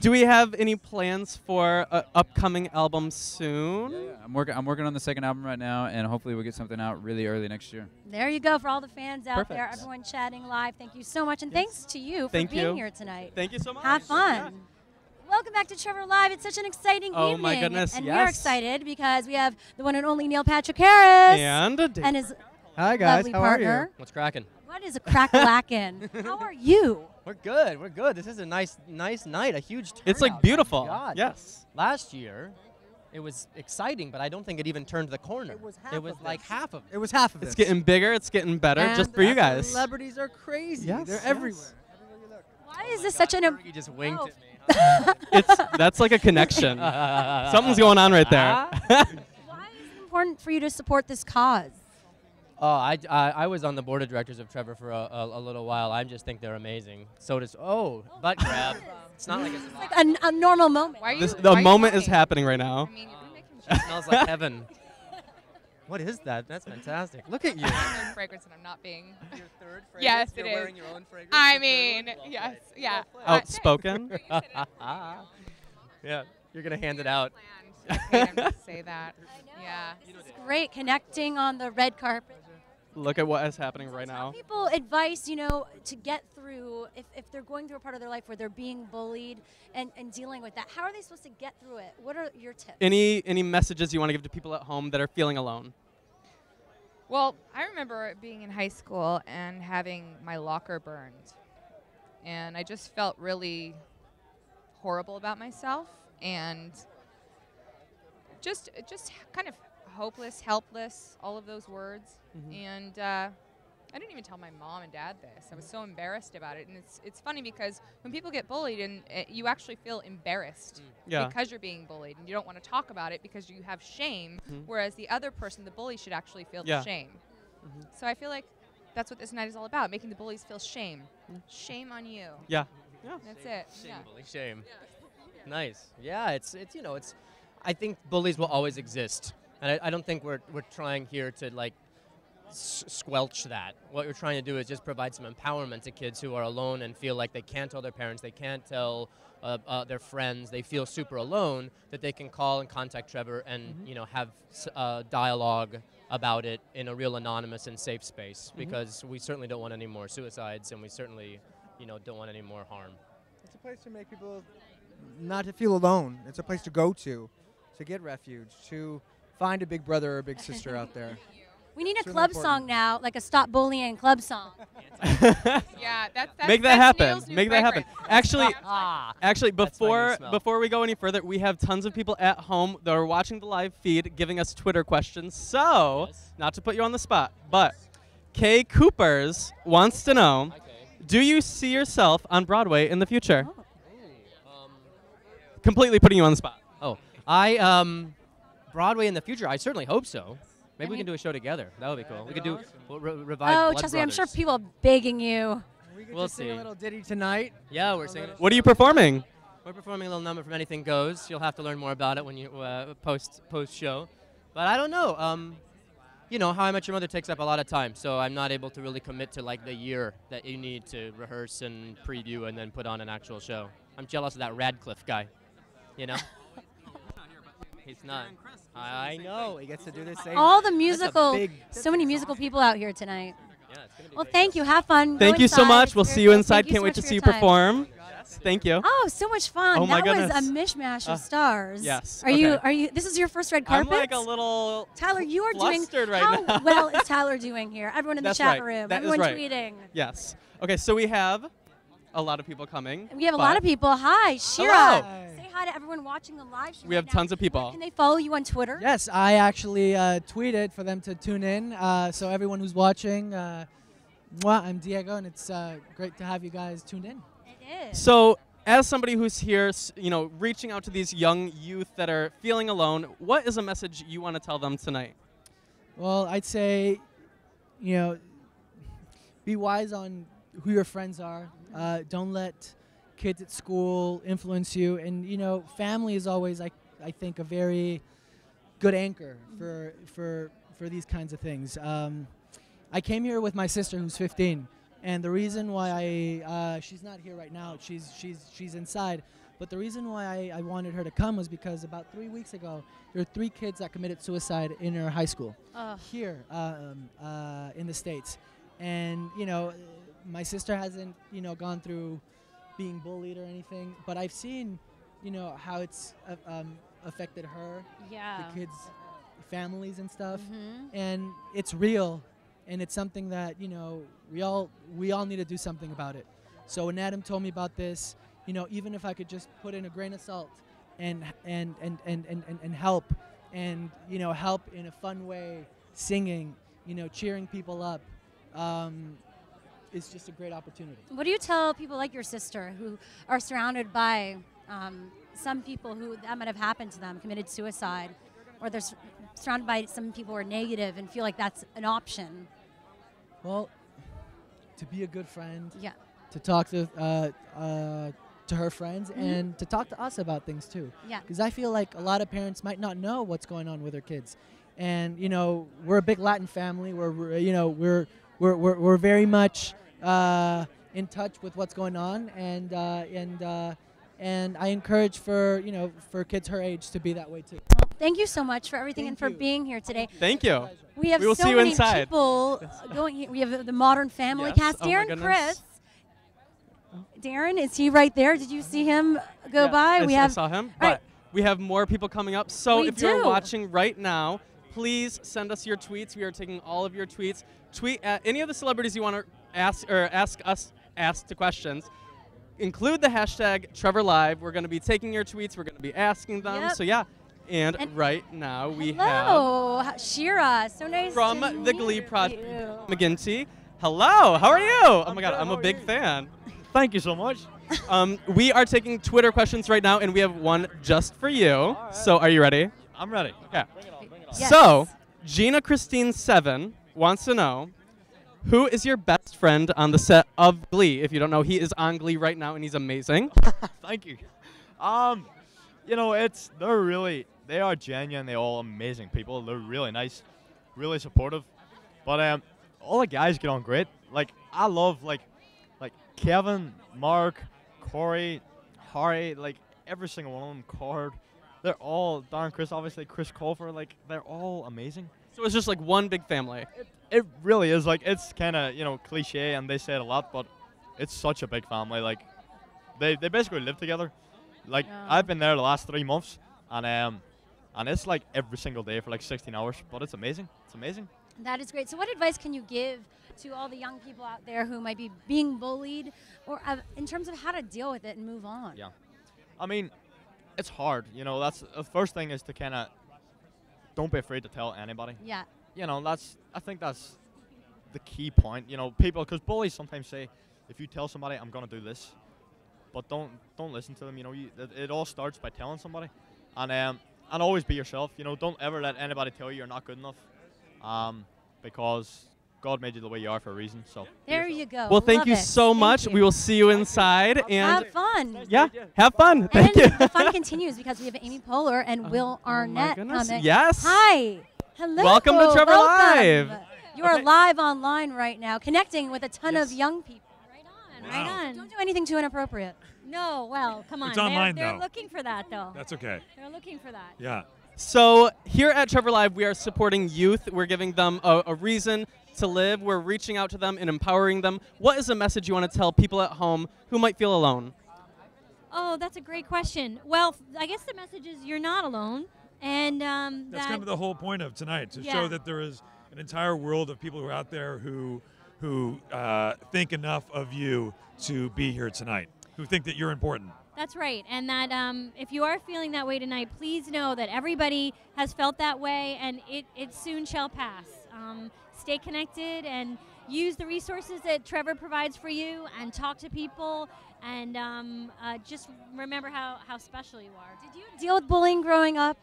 Do we have any plans for an upcoming album soon? Yeah. I'm working on the second album right now, and hopefully we'll get something out really early next year. There you go for all the fans out there, everyone chatting live. Thank you so much, and thanks to you for being here tonight. Thank you so much. Have fun. Welcome back to Trevor Live. It's such an exciting evening. Oh my goodness, and we are excited because we have the one and only Neil Patrick Harris and his Hi guys, lovely how partner. are you? What's cracking? What is a crack-lackin'? How are you? We're good. This is a nice night, a huge turnout. It's like beautiful. Oh my God. Yes. Last year, it was exciting, but I don't think it even turned the corner. It was like half of it. It was half of it. It's getting bigger. It's getting better, and just for you guys. Celebrities are crazy. Yes, They're everywhere. Why is this such an... You just winked at me. That's like a connection. Something's going on right there. Why is it important for you to support this cause? Oh, I was on the board of directors of Trevor for a little while. I just think they're amazing. So does butt grab. It's not like it's like a normal moment. The moment is happening right now. It smells like heaven. What is that? That's fantastic. Look at you. Fragrance, and I'm not being. Your third fragrance? Yes, You're it is. wearing your own fragrance? I mean, yes, yeah. Outspoken. Yeah, you're gonna hand it out. I hate him to say that. Yeah. This is great, connecting on the red carpet. Look at what is happening right now. People advice, to get through, if they're going through a part of their life where they're being bullied and dealing with that. How are they supposed to get through it? What are your tips? Any messages you want to give to people at home that are feeling alone? Well, I remember being in high school and having my locker burned. And I just felt really horrible about myself and just kind of hopeless, helpless, all of those words. And I didn't even tell my mom and dad this. I was so embarrassed about it. And it's funny because when people get bullied, and you actually feel embarrassed because you're being bullied, and you don't want to talk about it because you have shame, whereas the other person, the bully, should actually feel the shame. So I feel like that's what this night is all about, making the bullies feel shame. Shame on you. Yeah. That's it. Shame, bully, shame. Nice. Yeah, it's I think bullies will always exist. And I don't think we're trying here to like squelch that. What we're trying to do is just provide some empowerment to kids who are alone and feel like they can't tell their parents, they can't tell their friends, they feel super alone, that they can call and contact Trevor and have dialogue about it in a real anonymous and safe space, because we certainly don't want any more suicides, and we certainly don't want any more harm. It's a place to make people not to feel alone. It's a place to go to get refuge, to find a big brother or a big sister out there. We need a It's really club important. song now, like a Stop Bullying club song. Yeah, that's Make that that's happen. Neil's new Make that happen. fragrance. Actually, That's my new before smell. before we go any further, we have tons of people at home that are watching the live feed, giving us Twitter questions. So, not to put you on the spot, but Kay Coopers wants to know, do you see yourself on Broadway in the future? Completely putting you on the spot. Oh, Broadway in the future, I certainly hope so. Maybe we can do a show together. That would be cool. We could do revive Oh, Blood trust me, I'm sure Brothers. people are begging you. We'll Sing see. a little ditty tonight. Yeah, we're singing. What are you performing? We're performing a little number from Anything Goes. You'll have to learn more about it when you post show. But I don't know. How I Met Your Mother takes up a lot of time, so I'm not able to really commit to like the year that you need to rehearse and preview and then put on an actual show. I'm jealous of that Radcliffe guy. He's not. I know. He gets to do this same. All the that's a musical, big- so many musical people out here tonight. Yeah, it's gonna be Well, great. thank you. Have fun. Go Thank you so inside. much. It's We'll very see you cool. inside. Thank Can't so wait much to for see you your time. perform. Thank you. Oh, so much fun. Oh my that goodness. was a mishmash of stars. yes, Are you? okay. Are you? This is your first red I'm carpet. like a little Tyler, you are doing. flustered right how now. well is Tyler doing here? Everyone in That's the chat right. room. That is Everyone right. tweeting. Yes. Okay, so we have a lot of people coming. We have a lot but of people. Hi, Shira. Hello. Say hi to everyone watching the live stream. We have right now. tons of people. Can they follow you on Twitter? Yes, I actually tweeted for them to tune in. So everyone who's watching, I'm Diego, and it's great to have you guys tuned in. It is. So, as somebody who's here, reaching out to these young youth that are feeling alone, what is a message you want to tell them tonight? Well, I'd say, be wise on who your friends are. Don't let kids at school influence you. And, family is always, I think, a very good anchor for these kinds of things. I came here with my sister who's 15. And the reason why she's not here right now, she's inside. But the reason why I wanted her to come was because about 3 weeks ago, there were 3 kids that committed suicide in her high school here in the States. And, my sister hasn't, gone through being bullied or anything, but I've seen, how it's affected her, the kids' families and stuff. And it's real. And it's something that we all need to do something about it. So when Adam told me about this, even if I could just put in a grain of salt and help, and help in a fun way, singing, cheering people up, it's just a great opportunity. What do you tell people like your sister who are surrounded by some people who that might have happened to them, committed suicide, or they're surrounded by some people who are negative and feel like that's an option? Well, to be a good friend, Yeah. to talk to her friends, and to talk to us about things too. Yeah. Because I feel like a lot of parents might not know what's going on with their kids, and we're a big Latin family. We're very much in touch with what's going on, and I encourage for kids her age to be that way too. Thank you so much for everything and for being here today. Thank you. We have We will so see you many inside. people going here. We have the Modern Family Yes. cast. Oh my Darren, goodness. Criss. Darren, is he right there? Did you see him go by? I saw him, All right. but we have more people coming up. So We if you're do. watching right now, please send us your tweets. We are taking all of your tweets. Tweet at any of the celebrities you want to ask the questions. Include the hashtag TrevorLive. We're going to be taking your tweets. We're going to be asking them. Yep. So yeah. And right now we Hello, Shira. So nice from to the meet Glee you. Project, McGinty. Hello, how are you? Oh my God, I'm a big fan. Thank you so much. We are taking Twitter questions right now, and we have one just for you. So are you ready? I'm ready. Okay. Yes. So, Gina Christine 7 wants to know, who is your best friend on the set of Glee? If you don't know, he is on Glee right now, and he's amazing. Thank you. They are genuine. They're all amazing people. They're really nice, really supportive. But all the guys get on great. Like I love like Kevin, Mark, Corey, Harry. Like every single one of them. Cord. They're all Darren, Criss, obviously Chris Colfer. Like they're all amazing. So it's just like one big family. It really is. Like it's kind of cliche, and they say it a lot, but it's such a big family. Like, they basically live together. Like, Yeah. I've been there the last 3 months, and it's like every single day for like 16 hours. But it's amazing. It's amazing. That is great. So what advice can you give to all the young people out there who might be being bullied, or in terms of how to deal with it and move on? Yeah. I mean, it's hard. You know, that's the first thing is to kind of don't be afraid to tell anybody. Yeah. You know, I think that's the key point. You know, people, because bullies sometimes say, if you tell somebody, I'm gonna do this, but don't listen to them. You know, it all starts by telling somebody, and always be yourself. You know, don't ever let anybody tell you you're not good enough, because God made you the way you are for a reason. So There you go. Well, thank Love you it. so Thank much. you. We will see you inside. And Have fun. Yeah, have fun. Thank And you. the fun continues because we have Amy Poehler and Will Arnett goodness, coming. yes. Hi. Hello. Welcome to Trevor Welcome. Live. You are live online right now, connecting with a ton of young people. Right on. Don't do anything too inappropriate. No, well, come on. It's online, they're though. looking for that, though. That's okay. They're looking for that. Yeah. So here at Trevor Live, we are supporting youth. We're giving them a reason to live. We're reaching out to them and empowering them. What is a message you want to tell people at home who might feel alone? Oh, that's a great question. Well, I guess the message is you're not alone. And That's kind of the whole point of tonight, to show that there is an entire world of people who are out there who think enough of you to be here tonight, who think that you're important. That's right. And that if you are feeling that way tonight, please know that everybody has felt that way, and it soon shall pass. Stay connected and use the resources that Trevor provides for you, and talk to people, and just remember how special you are. Did you deal with bullying growing up?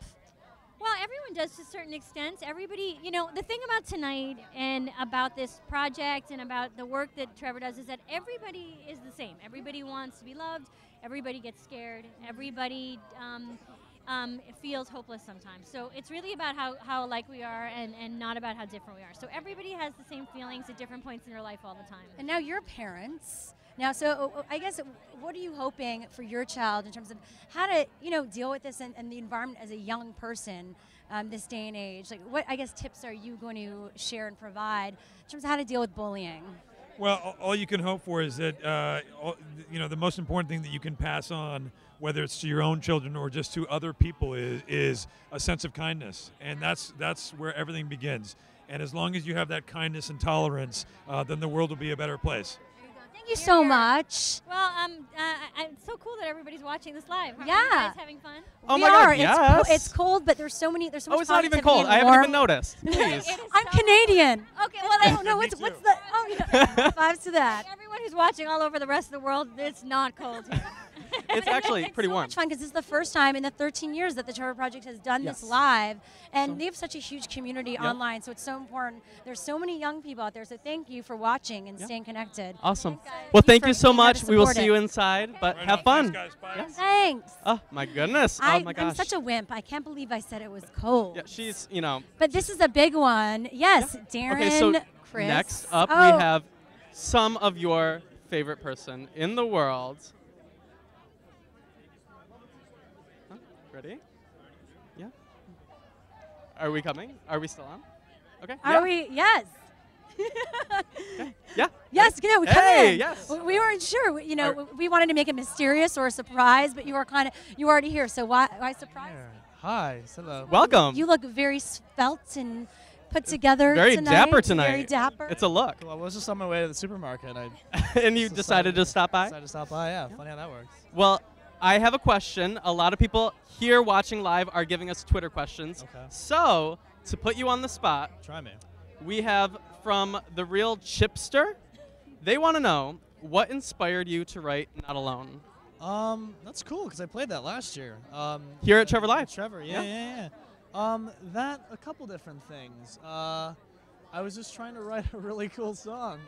Well, everyone does to a certain extent. Everybody, you know, the thing about tonight and about this project and about the work that Trevor does is that everybody is the same. Everybody wants to be loved. Everybody gets scared. Everybody feels hopeless sometimes. So it's really about how alike we are and not about how different we are. So everybody has the same feelings at different points in their life all the time. And now you're parents. Now, so I guess, what are you hoping for your child in terms of how to, deal with this and the environment as a young person this day and age? Like, what, I guess, tips are you going to share and provide in terms of how to deal with bullying? Well, all you can hope for is that, the most important thing that you can pass on, whether it's to your own children or just to other people, is a sense of kindness. And that's where everything begins. And as long as you have that kindness and tolerance, then the world will be a better place. Thank you so much. Well, it's so cool that everybody's watching this live. Are Yeah. you guys having fun? Oh We my God, are. yes. It's cold, but there's so much Oh, it's not even positivity cold. and I haven't even warmth. noticed. Please. I'm Canadian. Okay, well, I don't know what's the. Oh, yeah. Fives to that. Everyone who's watching all over the rest of the world, it's not cold here. It's actually pretty warm. It's fun because this is the first time in the 13 years that the Trevor Project has done this Yes. live, and they have such a huge community Yep. online, so it's so important. There's so many young people out there, so thank you for watching and staying connected. Awesome. Well, thank you so being here much. to We will support see it. you inside, but have fun. Thanks. Oh, my goodness. Oh, my gosh. I'm such a wimp. I can't believe I said it was cold. Yeah, she's, But this is a big one. Yes, Darren, Okay, so Criss. next up Oh. we have some of your favorite person in the world. Huh? Ready? Yeah. Are we coming? Are we still on? Okay. Are yeah. we? Yes. Yeah. Yes, come Hey, in. yes. We weren't sure. We wanted to make it mysterious or a surprise, but you were already here. So why surprise? Hi. Hello. Welcome. You look very svelte and put together Very tonight. dapper tonight. Very dapper. It's a look. Well, I was just on my way to the supermarket. And you decided to stop by? Decided to stop by, yeah. Funny how that works. Well, I have a question. A lot of people here watching live are giving us Twitter questions. Okay. So, to put you on the spot, Try me. we have from The Real Chipster. They want to know, what inspired you to write Not Alone? That's cool because I played that last year. Here at Trevor Live. Trevor, yeah. That, a couple different things. I was just trying to write a really cool song.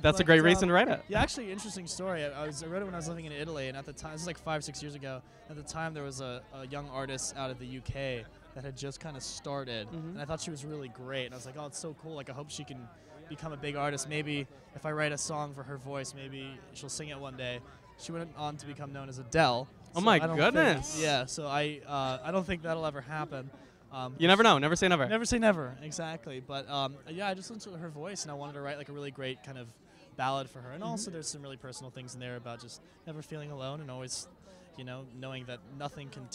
That's a great reason to write it. Yeah, actually, interesting story. I wrote it when I was living in Italy, and at the time, this is like 5-6 years ago. At the time, there was a young artist out of the UK that had just kind of started, and I thought she was really great. And I was like, oh, it's so cool. Like, I hope she can become a big artist. Maybe if I write a song for her voice, maybe she'll sing it one day. She went on to become known as Adele. Oh so my I don't goodness. think, yeah, so I don't think that'll ever happen. You never know. Never say never. Never say never, exactly. But yeah, I just listened to her voice, and I wanted to write like a really great kind of ballad for her. And also there's some really personal things in there about just never feeling alone and always, knowing that nothing can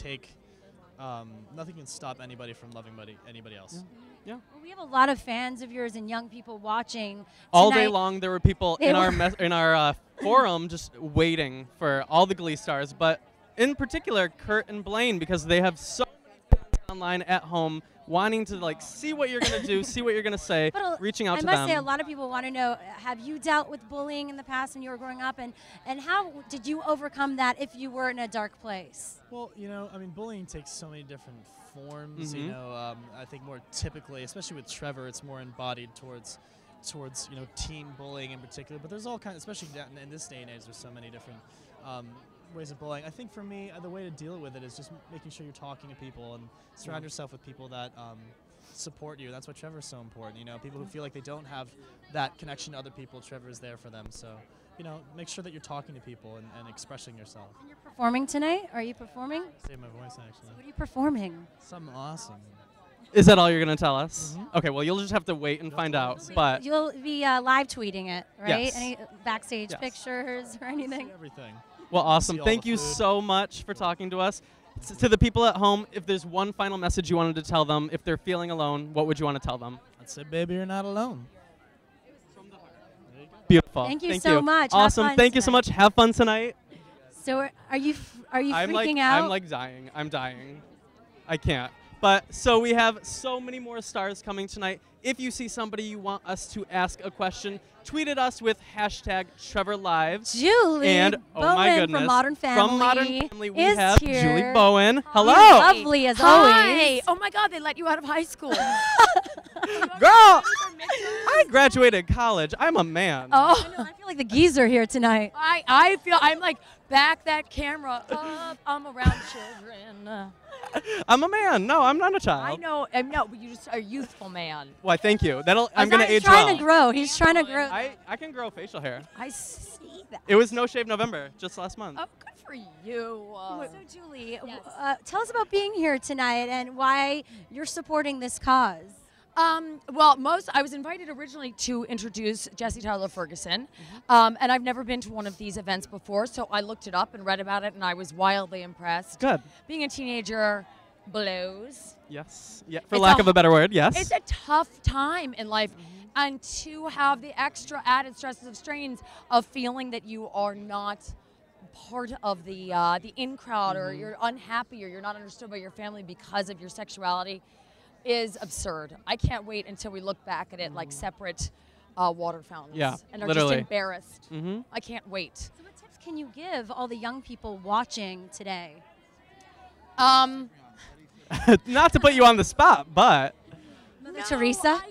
stop anybody from loving anybody else. Yeah. Well, we have a lot of fans of yours and young people watching All day tonight. long, there were people in our forum just waiting for all the Glee stars, but in particular, Kurt and Blaine, because they have so many online at home wanting to like see what you're gonna do, see what you're gonna say, reaching out to them. I must say, a lot of people want to know: have you dealt with bullying in the past when you were growing up, and how did you overcome that if you were in a dark place? Well, bullying takes so many different forms. Mhm. I think more typically, especially with Trevor, it's more embodied towards teen bullying in particular. But there's all kinds, especially in this day and age, there's so many different ways of bullying. I think for me, the way to deal with it is just making sure you're talking to people and surround yourself with people that support you. That's why Trevor's so important. People who feel like they don't have that connection to other people, Trevor is there for them. So, make sure that you're talking to people and expressing yourself. And you're performing tonight? Are you performing? Save my voice, actually. What are you performing? Something awesome. Is that all you're gonna tell us? Okay, well, you'll just have to wait and find out. But You'll be live tweeting it, right? Yes. Any backstage Yes. pictures or anything? Everything. well, awesome. See all Thank the you food. so much for talking to us. To the people at home, if there's one final message you wanted to tell them, if they're feeling alone, what would you want to tell them? I'd say, baby, you're not alone. Beautiful. Thank you so much. Have Awesome. fun Thank you so tonight. much. Have fun tonight. So are you I'm freaking like, out? I'm like dying. I'm dying. I can't. But so we have so many more stars coming tonight. If you see somebody you want us to ask a question, tweet at us with #TrevorLive. Julie and oh my Bowen goodness, from Modern Family. From Modern Family, we is have here. Julie Bowen. Hello. Lovely as Hi. always. Oh my God, they let you out of high school. Girl, I graduated college. I'm a man. Oh, I feel like the geezer here tonight. I feel I'm like back that camera up. I'm around children. I'm a man. No, I'm not a child. I know, but you just are a youthful man. Why? Thank you. I'm gonna age He's trying well. to grow. He's trying to grow. I can grow facial hair. I see that. It was No Shave November just last month. Oh, good for you. So Julie, tell us about being here tonight and why you're supporting this cause. Well, I was invited originally to introduce Jesse Tyler Ferguson, and I've never been to one of these events before, so I looked it up and read about it, and I was wildly impressed. Good. Being a teenager blows. Yes. Yeah. For lack of a better word, yes. It's a tough time in life, and to have the extra added stresses of strains of feeling that you are not part of the in crowd, or you're unhappy, or you're not understood by your family because of your sexuality, is absurd. I can't wait until we look back at it like separate water fountains. Yeah, and are literally. just embarrassed. Mm-hmm. I can't wait. So what tips can you give all the young people watching today? Not to put you on the spot, but Mother Teresa?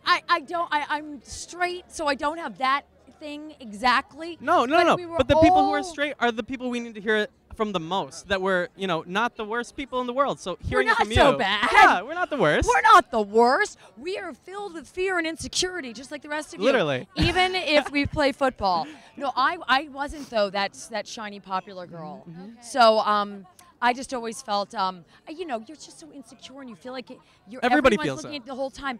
I'm straight, so I don't have that thing exactly. no. We But the people who are all- straight are the people we need to hear it from the most. That we're, not the worst people in the world. So hearing We're it from not so you, bad. yeah, we're not the worst. We're not the worst. We are filled with fear and insecurity, just like the rest of Literally. you. Even if we play football. No, I wasn't though. That's that shiny popular girl. So I just always felt, you're just so insecure, and you feel like Everybody everyone's feels looking it. at the whole time.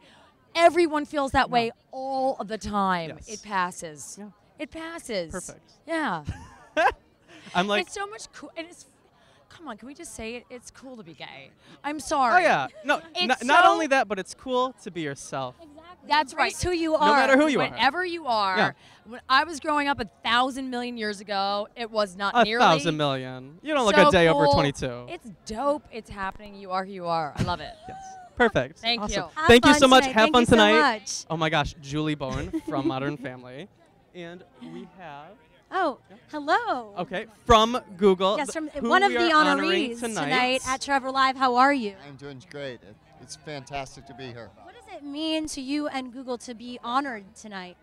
Everyone feels that way all of the time. Yes. It passes. Yeah. It passes. Perfect. Yeah. I'm like, It's so much cool, and it's. Come on, can we just say it? It's cool to be gay. I'm sorry. oh yeah, no, It's not so- only that, but it's cool to be yourself. That's right. Embrace who you are. No matter who you are. Whenever you are. Yeah. When I was growing up 1,000 million years ago, it was not A nearly 1,000 million. You don't look so a day over cool. 22. It's dope. It's happening. You are who you are. I love it. Yes. Perfect. Thank Awesome. you. Have Thank you fun so much. tonight. Have Thank fun you so tonight. much. Oh my gosh, Julie Bowen from Modern Family. And we have, Oh, hello. okay, from Google. Yes, from who one of we the are honoring honorees tonight at Trevor Live. How are you? I'm doing great. It's fantastic to be here. What does it mean to you and Google to be honored tonight?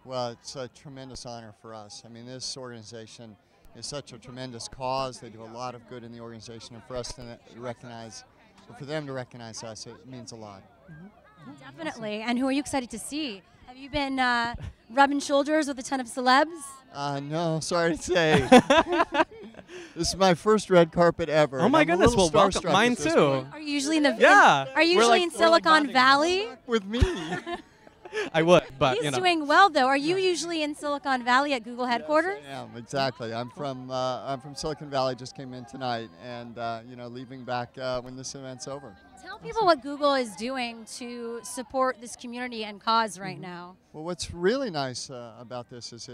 Well, it's a tremendous honor for us. I mean, this organization is such a tremendous cause. They do a lot of good in the organization, and for us to recognize, or for them to recognize us, it means a lot. Definitely. And who are you excited to see? Have you been rubbing shoulders with a ton of celebs? No, sorry to say. This is my first red carpet ever. Oh and my I'm a goodness! little Well, welcome. starstruck Mine at this too. point. Are you usually in the Yeah. Are you We're usually like- in we're like Silicon Valley? With me. I would, but He's you know. doing well though. Are you usually in Silicon Valley at Google headquarters? Yeah, exactly. I'm from Silicon Valley. Just came in tonight, and leaving back when this event's over. Tell people what Google is doing to support this community and cause right now. Well, what's really nice about this is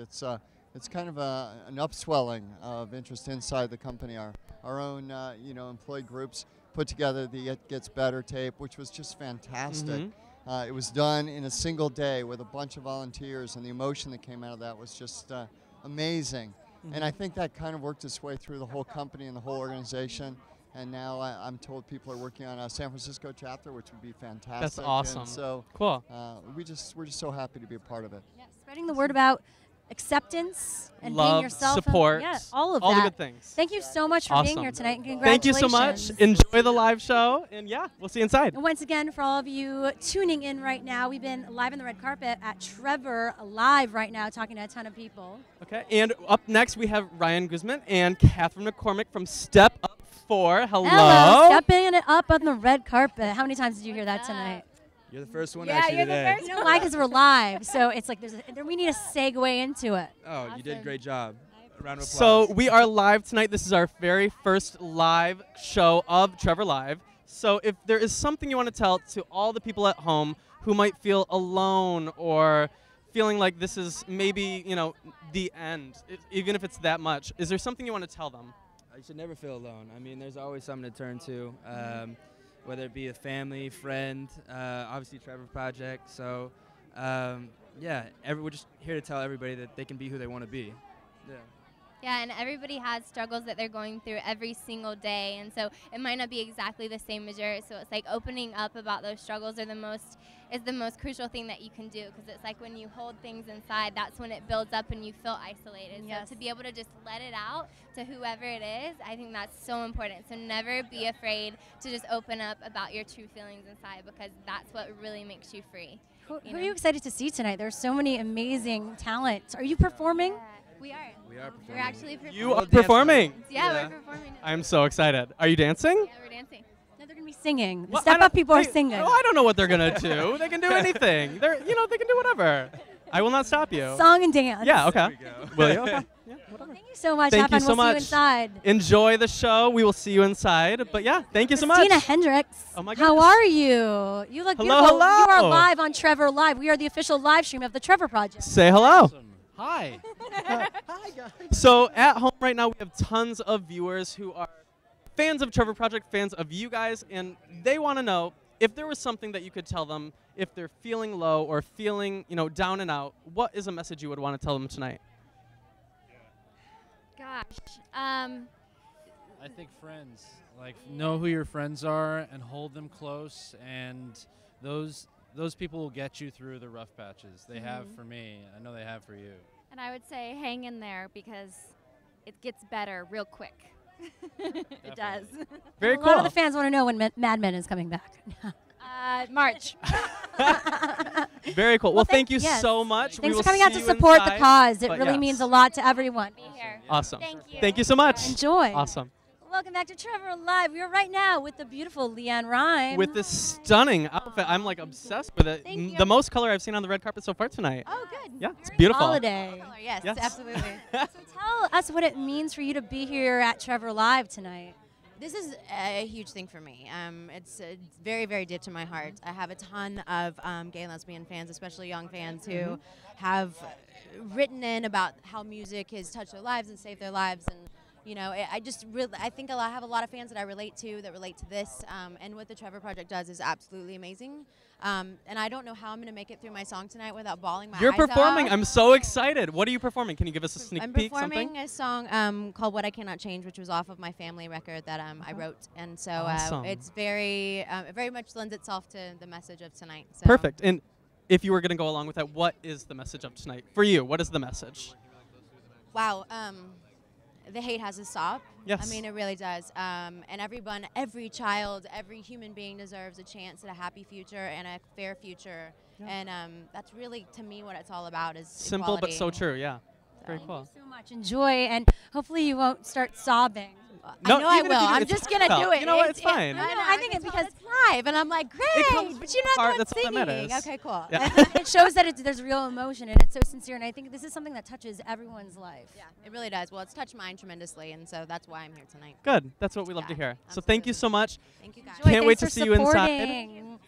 it's kind of an upswelling of interest inside the company. Our own employee groups put together the It Gets Better tape, which was just fantastic. It was done in a single day with a bunch of volunteers, and the emotion that came out of that was just amazing. And I think that kind of worked its way through the whole company and the whole organization. And now I'm told people are working on a San Francisco chapter, which would be fantastic. That's awesome. And so cool. We're just so happy to be a part of it. Yeah, spreading the word about acceptance and Love, being yourself. support, Yeah, all of all that. the good things. Thank you so much for being Awesome. here tonight, and Thank you congratulations. so much. Enjoy the live show, and yeah, we'll see you inside. And once again, for all of you tuning in right now, we've been live on the red carpet at Trevor Live right now, talking to a ton of people. Okay, and up next we have Ryan Guzman and Kathryn McCormick from Step Up 4. Hello. Stepping it up on the red carpet. How many times did you hear that tonight? You're the first one Yeah, actually you're today. the first. You know why? Because we're live, so it's like we need a segue into it. Oh, you did a great job. A round of applause. So we are live tonight. This is our very first live show of Trevor Live. So if there is something you want to tell to all the people at home who might feel alone or feeling like this is maybe, the end, even if it's that much, is there something you want to tell them? You should never feel alone. I mean, there's always something to turn to, whether it be a family, friend, obviously Trevor Project. So, we're just here to tell everybody that they can be who they want to be. Yeah. Yeah, and everybody has struggles that they're going through every single day, and so it might not be exactly the same as yours. So it's like opening up about those struggles is the most crucial thing that you can do, because it's like when you hold things inside, that's when it builds up and you feel isolated. Yes. So to be able to just let it out to whoever it is, I think that's so important. So never be afraid to just open up about your true feelings inside, because that's what really makes you free. Who are you excited to see tonight? There's so many amazing talents. Are you performing? We are. We are performing. We're actually performing. You are performing. Yeah, we're performing. I'm so excited. Are you dancing? Yeah, we're dancing. No, they're going to be singing. The Well, Step Up people are singing. Oh, I don't know what they're gonna do. They can do anything. They can do whatever. I will not stop you. Song and dance. Yeah. Okay. Will you? Okay. Thank you so much. Thank Have you fun. so We'll much. see you inside. Enjoy the show. We will see you inside. But yeah, thank you so much. Christina Hendricks. Oh my How goodness. are you? You look Hello, beautiful. hello. You are live on Trevor Live. We are the official live stream of the Trevor Project. Say hello. Hi. Hi, guys. So at home right now, we have tons of viewers who are fans of Trevor Project, fans of you guys, and they want to know if there was something that you could tell them if they're feeling low or feeling, down and out. What is a message you would want to tell them tonight? Gosh. I think friends. Like, know who your friends are and hold them close, and those people will get you through the rough patches. They have for me. I know they have for you. And I would say hang in there, because it gets better real quick. It does. Very A lot of cool. the fans want to know when Mad Men is coming back. March. Very cool. Well, thank you yes. so much. Thanks we for will coming out see to you support inside, the cause. It but really yes. means a lot to everyone. Awesome. Thank you so much. Enjoy. Awesome. Welcome back to Trevor Live. We are right now with the beautiful Leanne Rhyme. With this stunning outfit, I'm like obsessed with it. Thank you. The most color I've seen on the red carpet so far tonight. Oh, good. Yeah, it's beautiful. Holiday. Yes, Yes. absolutely. So tell us what it means for you to be here at Trevor Live tonight. This is a huge thing for me. It's very, very dear to my heart. I have a ton of gay and lesbian fans, especially young fans, who have written in about how music has touched their lives and saved their lives. And I think I have a lot of fans that I relate to this. And what the Trevor Project does is absolutely amazing. And I don't know how I'm going to make it through my song tonight without bawling my You're eyes performing. out. I'm so excited. What are you performing? Can you give us a sneak I'm peek? performing Something? a song called "What I Cannot Change," which was off of my family record that I wrote, and so Awesome. it's it very much lends itself to the message of tonight. So. Perfect. And if you were going to go along with that, what is the message of tonight for you? What is the message? Wow, the hate has to stop. Yes. I mean, it really does. And every child, every human being deserves a chance at a happy future and a fair future. Yeah. And that's really, to me, what it's all about is Simple but equality. so true. Yeah. Very cool. So much enjoy, and hopefully you won't start sobbing. No, I know I even if will. you do, I'm it's just gonna heartfelt. do it. You know what? It's fine. I think it's because it's live, and I'm like, great, but you're not Heart, done that's all that singing. matters. Okay, cool. Yeah. it shows that there's real emotion, and it's so sincere. And I think this is something that touches everyone's life. Yeah, it really does. Well, it's touched mine tremendously, and so that's why I'm here tonight. Good. That's what we love to hear. So thank you so much. Thank you, guys. Can't wait to Thanks see for you inside. supporting.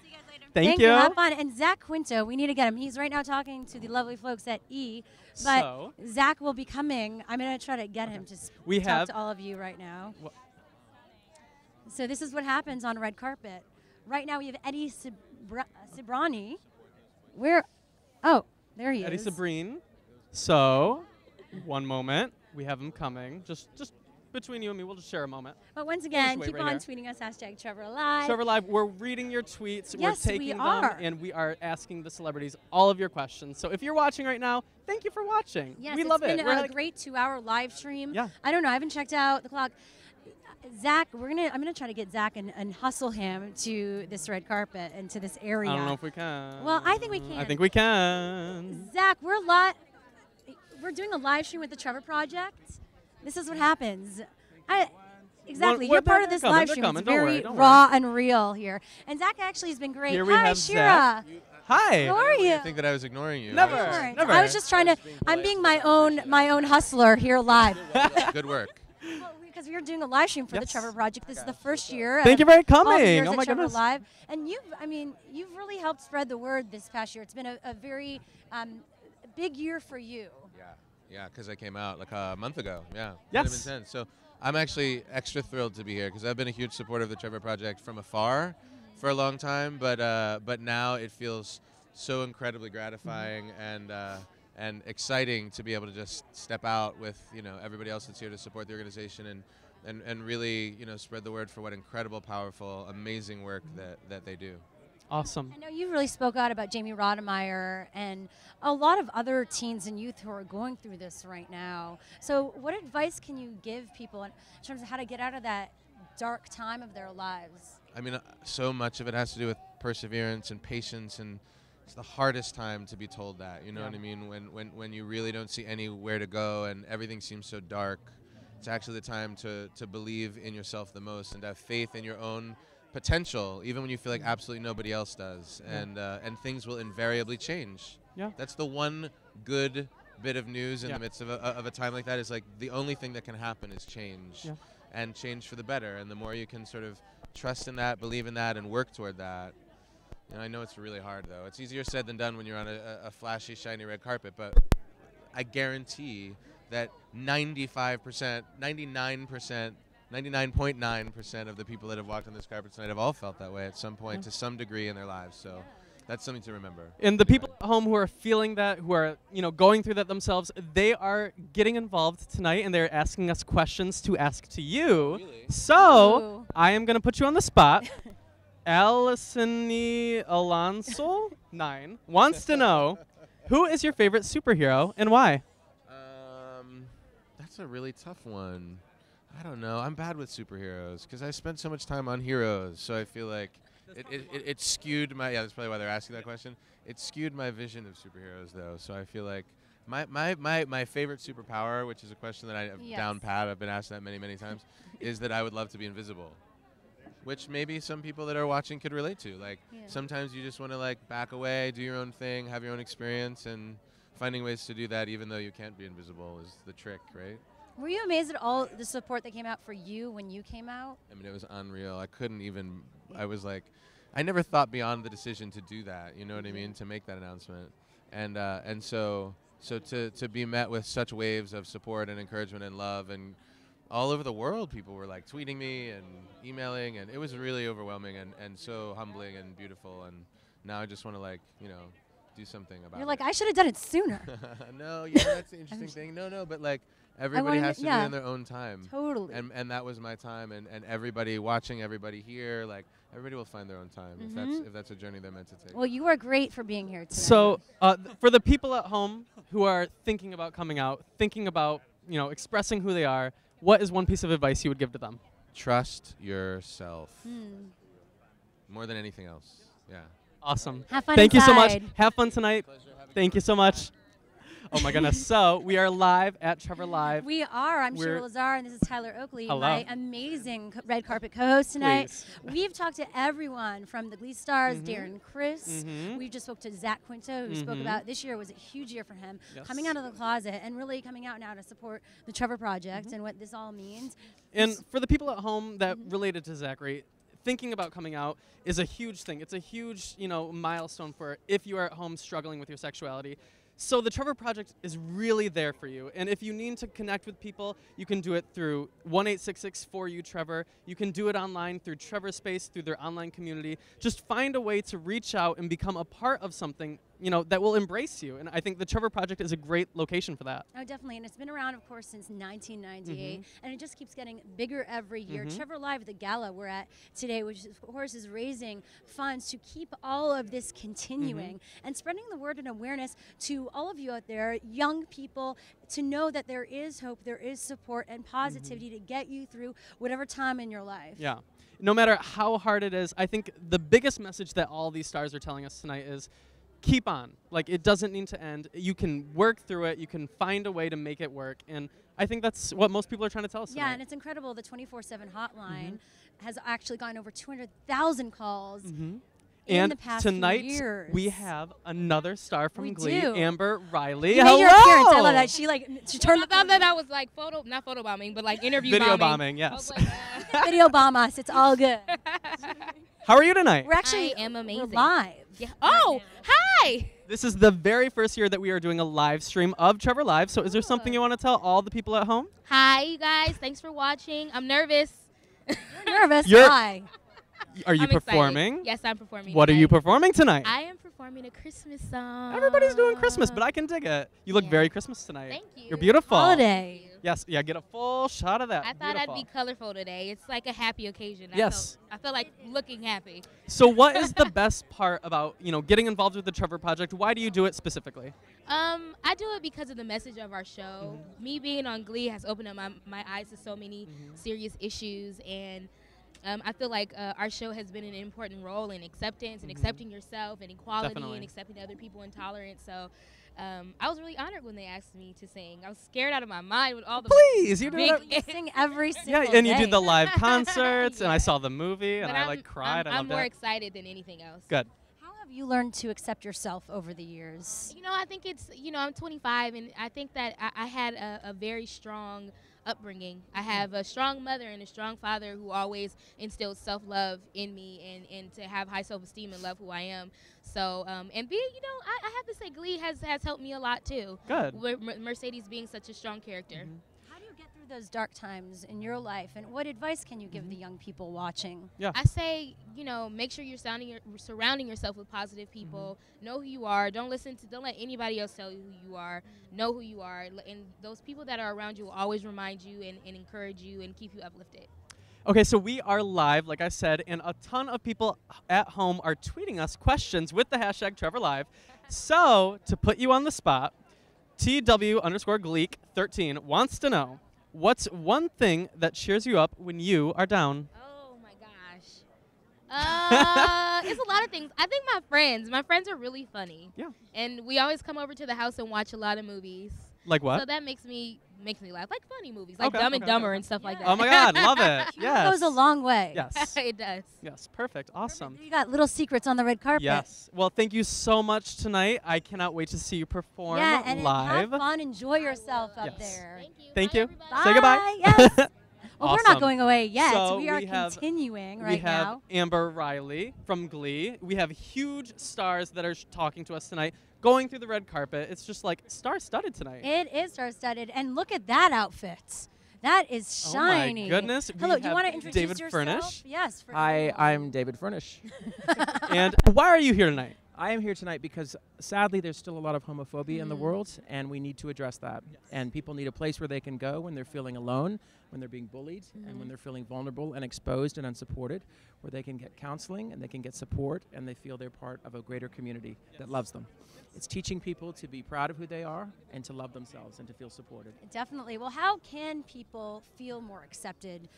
Thank you. Have fun. And Zach Quinto, we need to get him. He's right now talking to the lovely folks at E. But So- Zach will be coming. I'm going to try to get him to We talk have- to all of you right now. So this is what happens on red carpet. Right now we have Eddie Cibrian. Where? Oh, there he Eddie is. Cibrian. So, one moment. We have him coming. Just between you and me, we'll just share a moment. But once We'll again, just keep wait on right tweeting us, #TrevorLive. Trevor Live, we're reading your tweets. Yes, we're we taking them, are. and we are asking the celebrities all of your questions. So if you're watching right now, thank you for watching. Yes, we love it's it. been We're a like- great 2-hour live stream. Yeah. I don't know. I haven't checked out the clock. Zach, I'm gonna try to get Zach and hustle him to this red carpet and to this area. I don't know if we can. Well, I think we can. I think we can. Zach, we're doing a live stream with the Trevor Project. This is what happens. Exactly. Well, You're part of they're this coming, live they're stream. coming. It's Don't very worry, don't raw and real here. And Zach actually has been great. Here we Hi, have Shira. Zach. Hi. How are you? I think that I was ignoring you. Never. Never. I was just trying to. I'm being my own hustler here live. Good work. Because we were doing a live stream for the Trevor Project. This is the first year. Thank you of for all the coming. years Oh at my Trevor goodness. Live. And you've really helped spread the word this past year. It's been a very big year for you. Yeah, because I came out like a month ago. Yeah. Yes. Kind of intense. So I'm actually extra thrilled to be here because I've been a huge supporter of the Trevor Project from afar for a long time, but now it feels so incredibly gratifying and exciting to be able to just step out with everybody else that's here to support the organization and really spread the word for what incredible, powerful, amazing work that they do. Awesome. I know you really spoke out about Jamie Rodemeyer and a lot of other teens and youth who are going through this right now. So what advice can you give people in terms of how to get out of that dark time of their lives? I mean, so much of it has to do with perseverance and patience, and it's the hardest time to be told that. You know what I mean? When you really don't see anywhere to go and everything seems so dark, it's actually the time to believe in yourself the most and to have faith in your own potential, even when you feel like absolutely nobody else does, and things will invariably change. Yeah, that's the one good bit of news in the midst of a time like that. Is like the only thing that can happen is change, and change for the better. And the more you can sort of trust in that, believe in that, and work toward that. I know it's really hard though. It's easier said than done when you're on a flashy, shiny red carpet. But I guarantee that 95%, 99%. 99.9% of the people that have walked on this carpet tonight have all felt that way at some point to some degree in their lives. So that's something to remember. And the people at home who are feeling that, who are going through that themselves, they are getting involved tonight and they're asking us questions to ask to you. Really? So I am going to put you on the spot. Alisoni Alonso 9 wants to know, who is your favorite superhero and why? That's a really tough one. I don't know. I'm bad with superheroes because I spent so much time on heroes. So I feel like it skewed my. Yeah, that's probably why they're asking that question. It skewed my vision of superheroes, though. So I feel like my favorite superpower, which is a question that I have down pat, I've been asked that many times, is that I would love to be invisible. Which maybe some people that are watching could relate to. Like sometimes you just want to like back away, do your own thing, have your own experience, and finding ways to do that even though you can't be invisible is the trick, right? Were you amazed at all the support that came out for you when you came out? I mean, it was unreal. I couldn't even, I was like, I never thought beyond the decision to do that, you know what I mean, to make that announcement. And so to be met with such waves of support and encouragement and love, and all over the world people were like tweeting me and emailing, and it was really overwhelming and so humbling and beautiful. And now I just want to like, do something about it. You're like, I should have done it sooner. No, that's the interesting thing. No, but like everybody has to do it in their own time. Totally. And that was my time, and everybody watching, everybody here, like everybody will find their own time if that's a journey they're meant to take. Well, you are great for being here today. So for the people at home who are thinking about coming out, thinking about expressing who they are, what is one piece of advice you would give to them? Trust yourself. More than anything else. Yeah. Awesome. Have fun Thank you so much. inside. Have fun tonight. Thank you so much. Oh my goodness. So we are live at Trevor Live. We are. I'm We're- Shira Lazar, and this is Tyler Oakley, Hello. my amazing red carpet co-host tonight. Please. We've talked to everyone from the Glee stars, Mhm. Darren, Criss. Mhm. We just spoke to Zach Quinto, who spoke Mhm. about this year was a huge year for him, Yes. coming out of the closet and really coming out now to support the Trevor Project Mm-hmm. and what this all means. And for the people at home that related to Zachary, thinking about coming out is a huge thing. It's a huge, milestone for if you are at home struggling with your sexuality. So the Trevor Project is really there for you. And if you need to connect with people, you can do it through 1-866-4U-TREVOR. You can do it online through Trevor Space, through their online community. Just find a way to reach out and become a part of something, that will embrace you. And I think the Trevor Project is a great location for that. Oh, definitely. And it's been around, of course, since 1998. Mhm. And it just keeps getting bigger every year. Mhm. Trevor Live, the gala we're at today, which, of course, is raising funds to keep all of this continuing and spreading the word and awareness to all of you out there, young people, to know that there is hope, there is support and positivity to get you through whatever time in your life. Yeah. No matter how hard it is, I think the biggest message that all these stars are telling us tonight is keep on. Like, it doesn't need to end. You can work through it. You can find a way to make it work. And I think that's what most people are trying to tell us Yeah, tonight. and it's incredible. The 24/7 hotline has actually gotten over 200,000 calls in And the past tonight few years. we have another star from We Glee, do. Amber Riley. You made your appearance. I love that. She turned I thought that was like not photo bombing, but like interview Video bombing. bombing, yes. video bomb us. It's all good. How are you tonight? We're actually I am amazing. we're live. Yeah. Oh, hi. This is the very first year that we are doing a live stream of Trevor Live. So is there something you want to tell all the people at home? Hi, you guys. Thanks for watching. I'm nervous. You're nervous. You're- Why? Are you I'm excited. performing? Yes, I'm performing. What are you tonight. performing tonight? I am performing a Christmas song. Everybody's doing Christmas, but I can dig it. You look very Christmas tonight. Thank you. You're beautiful. Holiday. Yes, yeah, get a full shot of that. I thought Beautiful. I'd be colorful today. It's like a happy occasion. Yes. I feel like looking happy. So what is the best part about, getting involved with the Trevor Project? Why do you do it specifically? I do it because of the message of our show. Me being on Glee has opened up my eyes to so many serious issues, and I feel like our show has been an important role in acceptance and accepting yourself and equality Definitely. and accepting other people and tolerance. So I was really honored when they asked me to sing. I was scared out of my mind with all the Please, you do big that. Sing every single Yeah, and you day. did the live concerts, and I saw the movie, and But I cried. I I'm loved more it. excited than anything else. Good. How have you learned to accept yourself over the years? I think it's, I'm 25, and I think that I had a very strong upbringing. I have a strong mother and a strong father who always instilled self-love in me and to have high self-esteem and love who I am. So, and being, I have to say Glee has helped me a lot too. Good. With Mercedes being such a strong character. How do you get through those dark times in your life, and what advice can you give the young people watching? Yeah. I say, make sure you're surrounding yourself with positive people. Know who you are. Don't let anybody else tell you who you are. Know who you are. And those people that are around you will always remind you and encourage you and keep you uplifted. Okay, so we are live, like I said, and a ton of people at home are tweeting us questions with the hashtag TrevorLive. So, to put you on the spot, TW_Gleek13 wants to know, what's one thing that cheers you up when you are down? Oh my gosh. It's a lot of things. I think my friends are really funny. Yeah. And we always come over to the house and watch a lot of movies. Like what? So that makes me laugh. Like funny movies, like Okay, Dumb and okay, Dumber okay. and stuff like that. Oh my God, love it. Humor Yes. goes a long way. Yes. It does. Yes, perfect. Awesome. You got little secrets on the red carpet. Yes. Well, thank you so much tonight. I cannot wait to see you perform Yeah, and live. have fun. Enjoy yourself up Yes. there. Thank you. Bye. Say goodbye. Yes. Well, we're not Awesome. going away yet. So we are have- continuing we right have now. Amber Riley from Glee. We have huge stars that are talking to us tonight, going through the red carpet. It's just like star-studded tonight. It is star-studded, and look at that outfit. That is Oh shiny. my goodness. We Hello, do you have want to introduce David yourself? Furnish. Yes. Hi, I'm David Furnish. And why are you here tonight? I am here tonight because sadly there's still a lot of homophobia in the world, and we need to address that. And people need a place where they can go when they're feeling alone. when they're being bullied and when they're feeling vulnerable and exposed and unsupported, where they can get counseling and they can get support and they feel they're part of a greater community that loves them. It's teaching people to be proud of who they are and to love themselves and to feel supported. Definitely. Well, how can people feel more accepted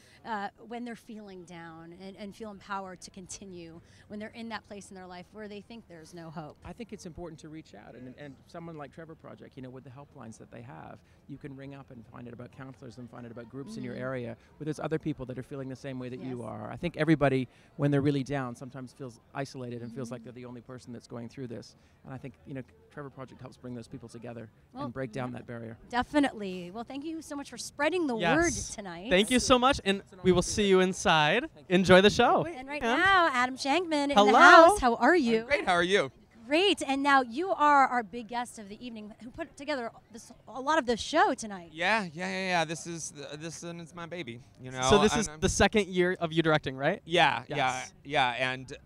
when they're feeling down and feel empowered to continue when they're in that place in their life where they think there's no hope? I think it's important to reach out, and someone like Trevor Project, you know, with the helplines that they have, you can ring up and find out about counselors and find out about groups in your area where there's other people that are feeling the same way that you are. I think everybody, when they're really down, sometimes feels isolated and feels like they're the only person that's going through this. And I think, you know, Trevor Project helps bring those people together and break down that barrier. Definitely. Well, thank you so much for spreading the word tonight. Thank you so much, and we will see you inside. Enjoy the show. And right now, Adam Shankman Hello. in the house. How are you? Great. How are you? Great. And now you are our big guest of the evening who put together a lot of the show tonight. Yeah. This is my baby. You know. So this is the second year of you directing, right? Yeah. Yes. Yeah. And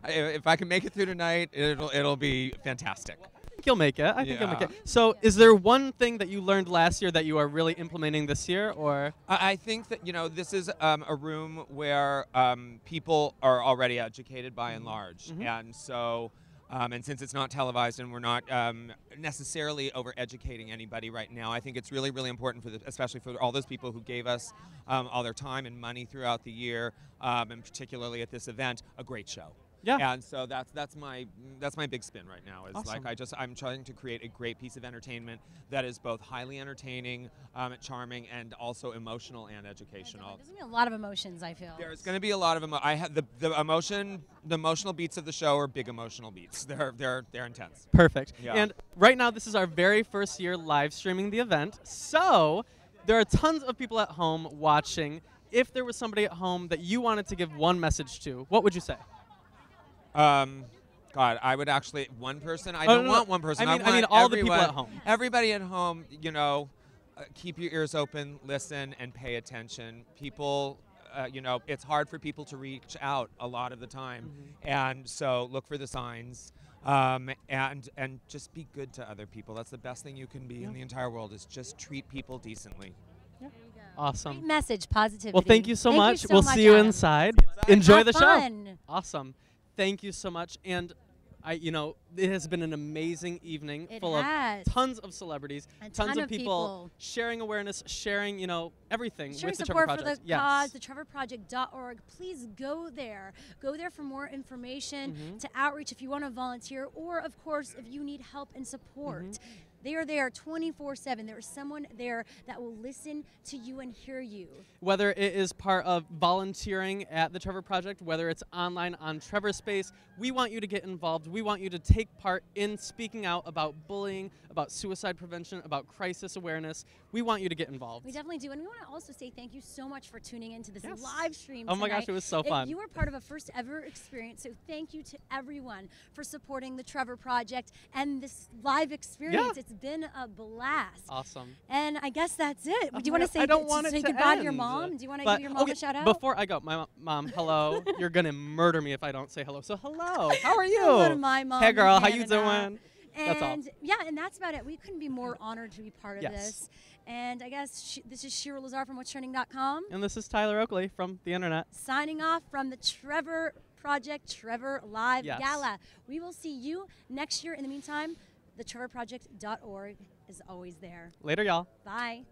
if I can make it through tonight, it'll be fantastic. I think you'll make it. I think you'll make it. So is there one thing that you learned last year that you are really implementing this year, or? I think that, you know, this is a room where people are already educated by and large. And so, and since it's not televised and we're not necessarily over-educating anybody right now, I think it's really, really important, especially for all those people who gave us all their time and money throughout the year, and particularly at this event, a great show. Yeah. And so that's my big spin right now. Is Awesome. like I'm trying to create a great piece of entertainment that is both highly entertaining, charming, and also emotional and educational. There's going to be a lot of emotions, I feel. There's going to be a lot of the emotional beats of the show are big emotional beats. They're intense. Perfect. Yeah. And right now, this is our very first year live streaming the event. So there are tons of people at home watching. If there was somebody at home that you wanted to give one message to, what would you say? God, I would actually one person. I don't want one person. I mean all the people at home. Everybody at home, you know, keep your ears open, listen, and pay attention. People, you know, it's hard for people to reach out a lot of the time, and so look for the signs. And just be good to other people. That's the best thing you can be in the entire world. Is just treat people decently. Awesome. Great message, positivity. Well, thank you so much. You we'll much, see you Adam. inside. Enjoy Have the fun. show. Awesome. Thank you so much. And it has been an amazing evening full of tons of celebrities, tons of people sharing awareness, sharing, everything Sharing with the support Trevor Project. for the cause, thetrevorproject.org. Please go there. Go there for more information, to outreach if you want to volunteer, or, of course, if you need help and support. They are there 24/7. There is someone there that will listen to you and hear you. Whether it is part of volunteering at the Trevor Project, whether it's online on Trevor Space, we want you to get involved. We want you to take part in speaking out about bullying, about suicide prevention, about crisis awareness. We want you to get involved. We definitely do. And we want to also say thank you so much for tuning into this live stream tonight. Oh my gosh, it was so fun. You were part of a first ever experience. So thank you to everyone for supporting the Trevor Project and this live experience. It's been a blast. Awesome. And I guess that's it. Do you want to say, I don't want say to goodbye to your end. mom? Do you want to give your mom a shout out? Before I go, my mom, hello. You're going to murder me if I don't say hello. So hello. How are you? Hello to my mom. Hey girl, how you Canada. doing? That's all. And yeah, and that's about it. We couldn't be more honored to be part of Yes. this. And I guess this is Shira Lazar from whatstrending.com. And this is Tyler Oakley from the internet. Signing off from the Trevor Project Trevor Live Yes. Gala. We will see you next year. In the meantime, thetrevorproject.org is always there. Later, y'all. Bye.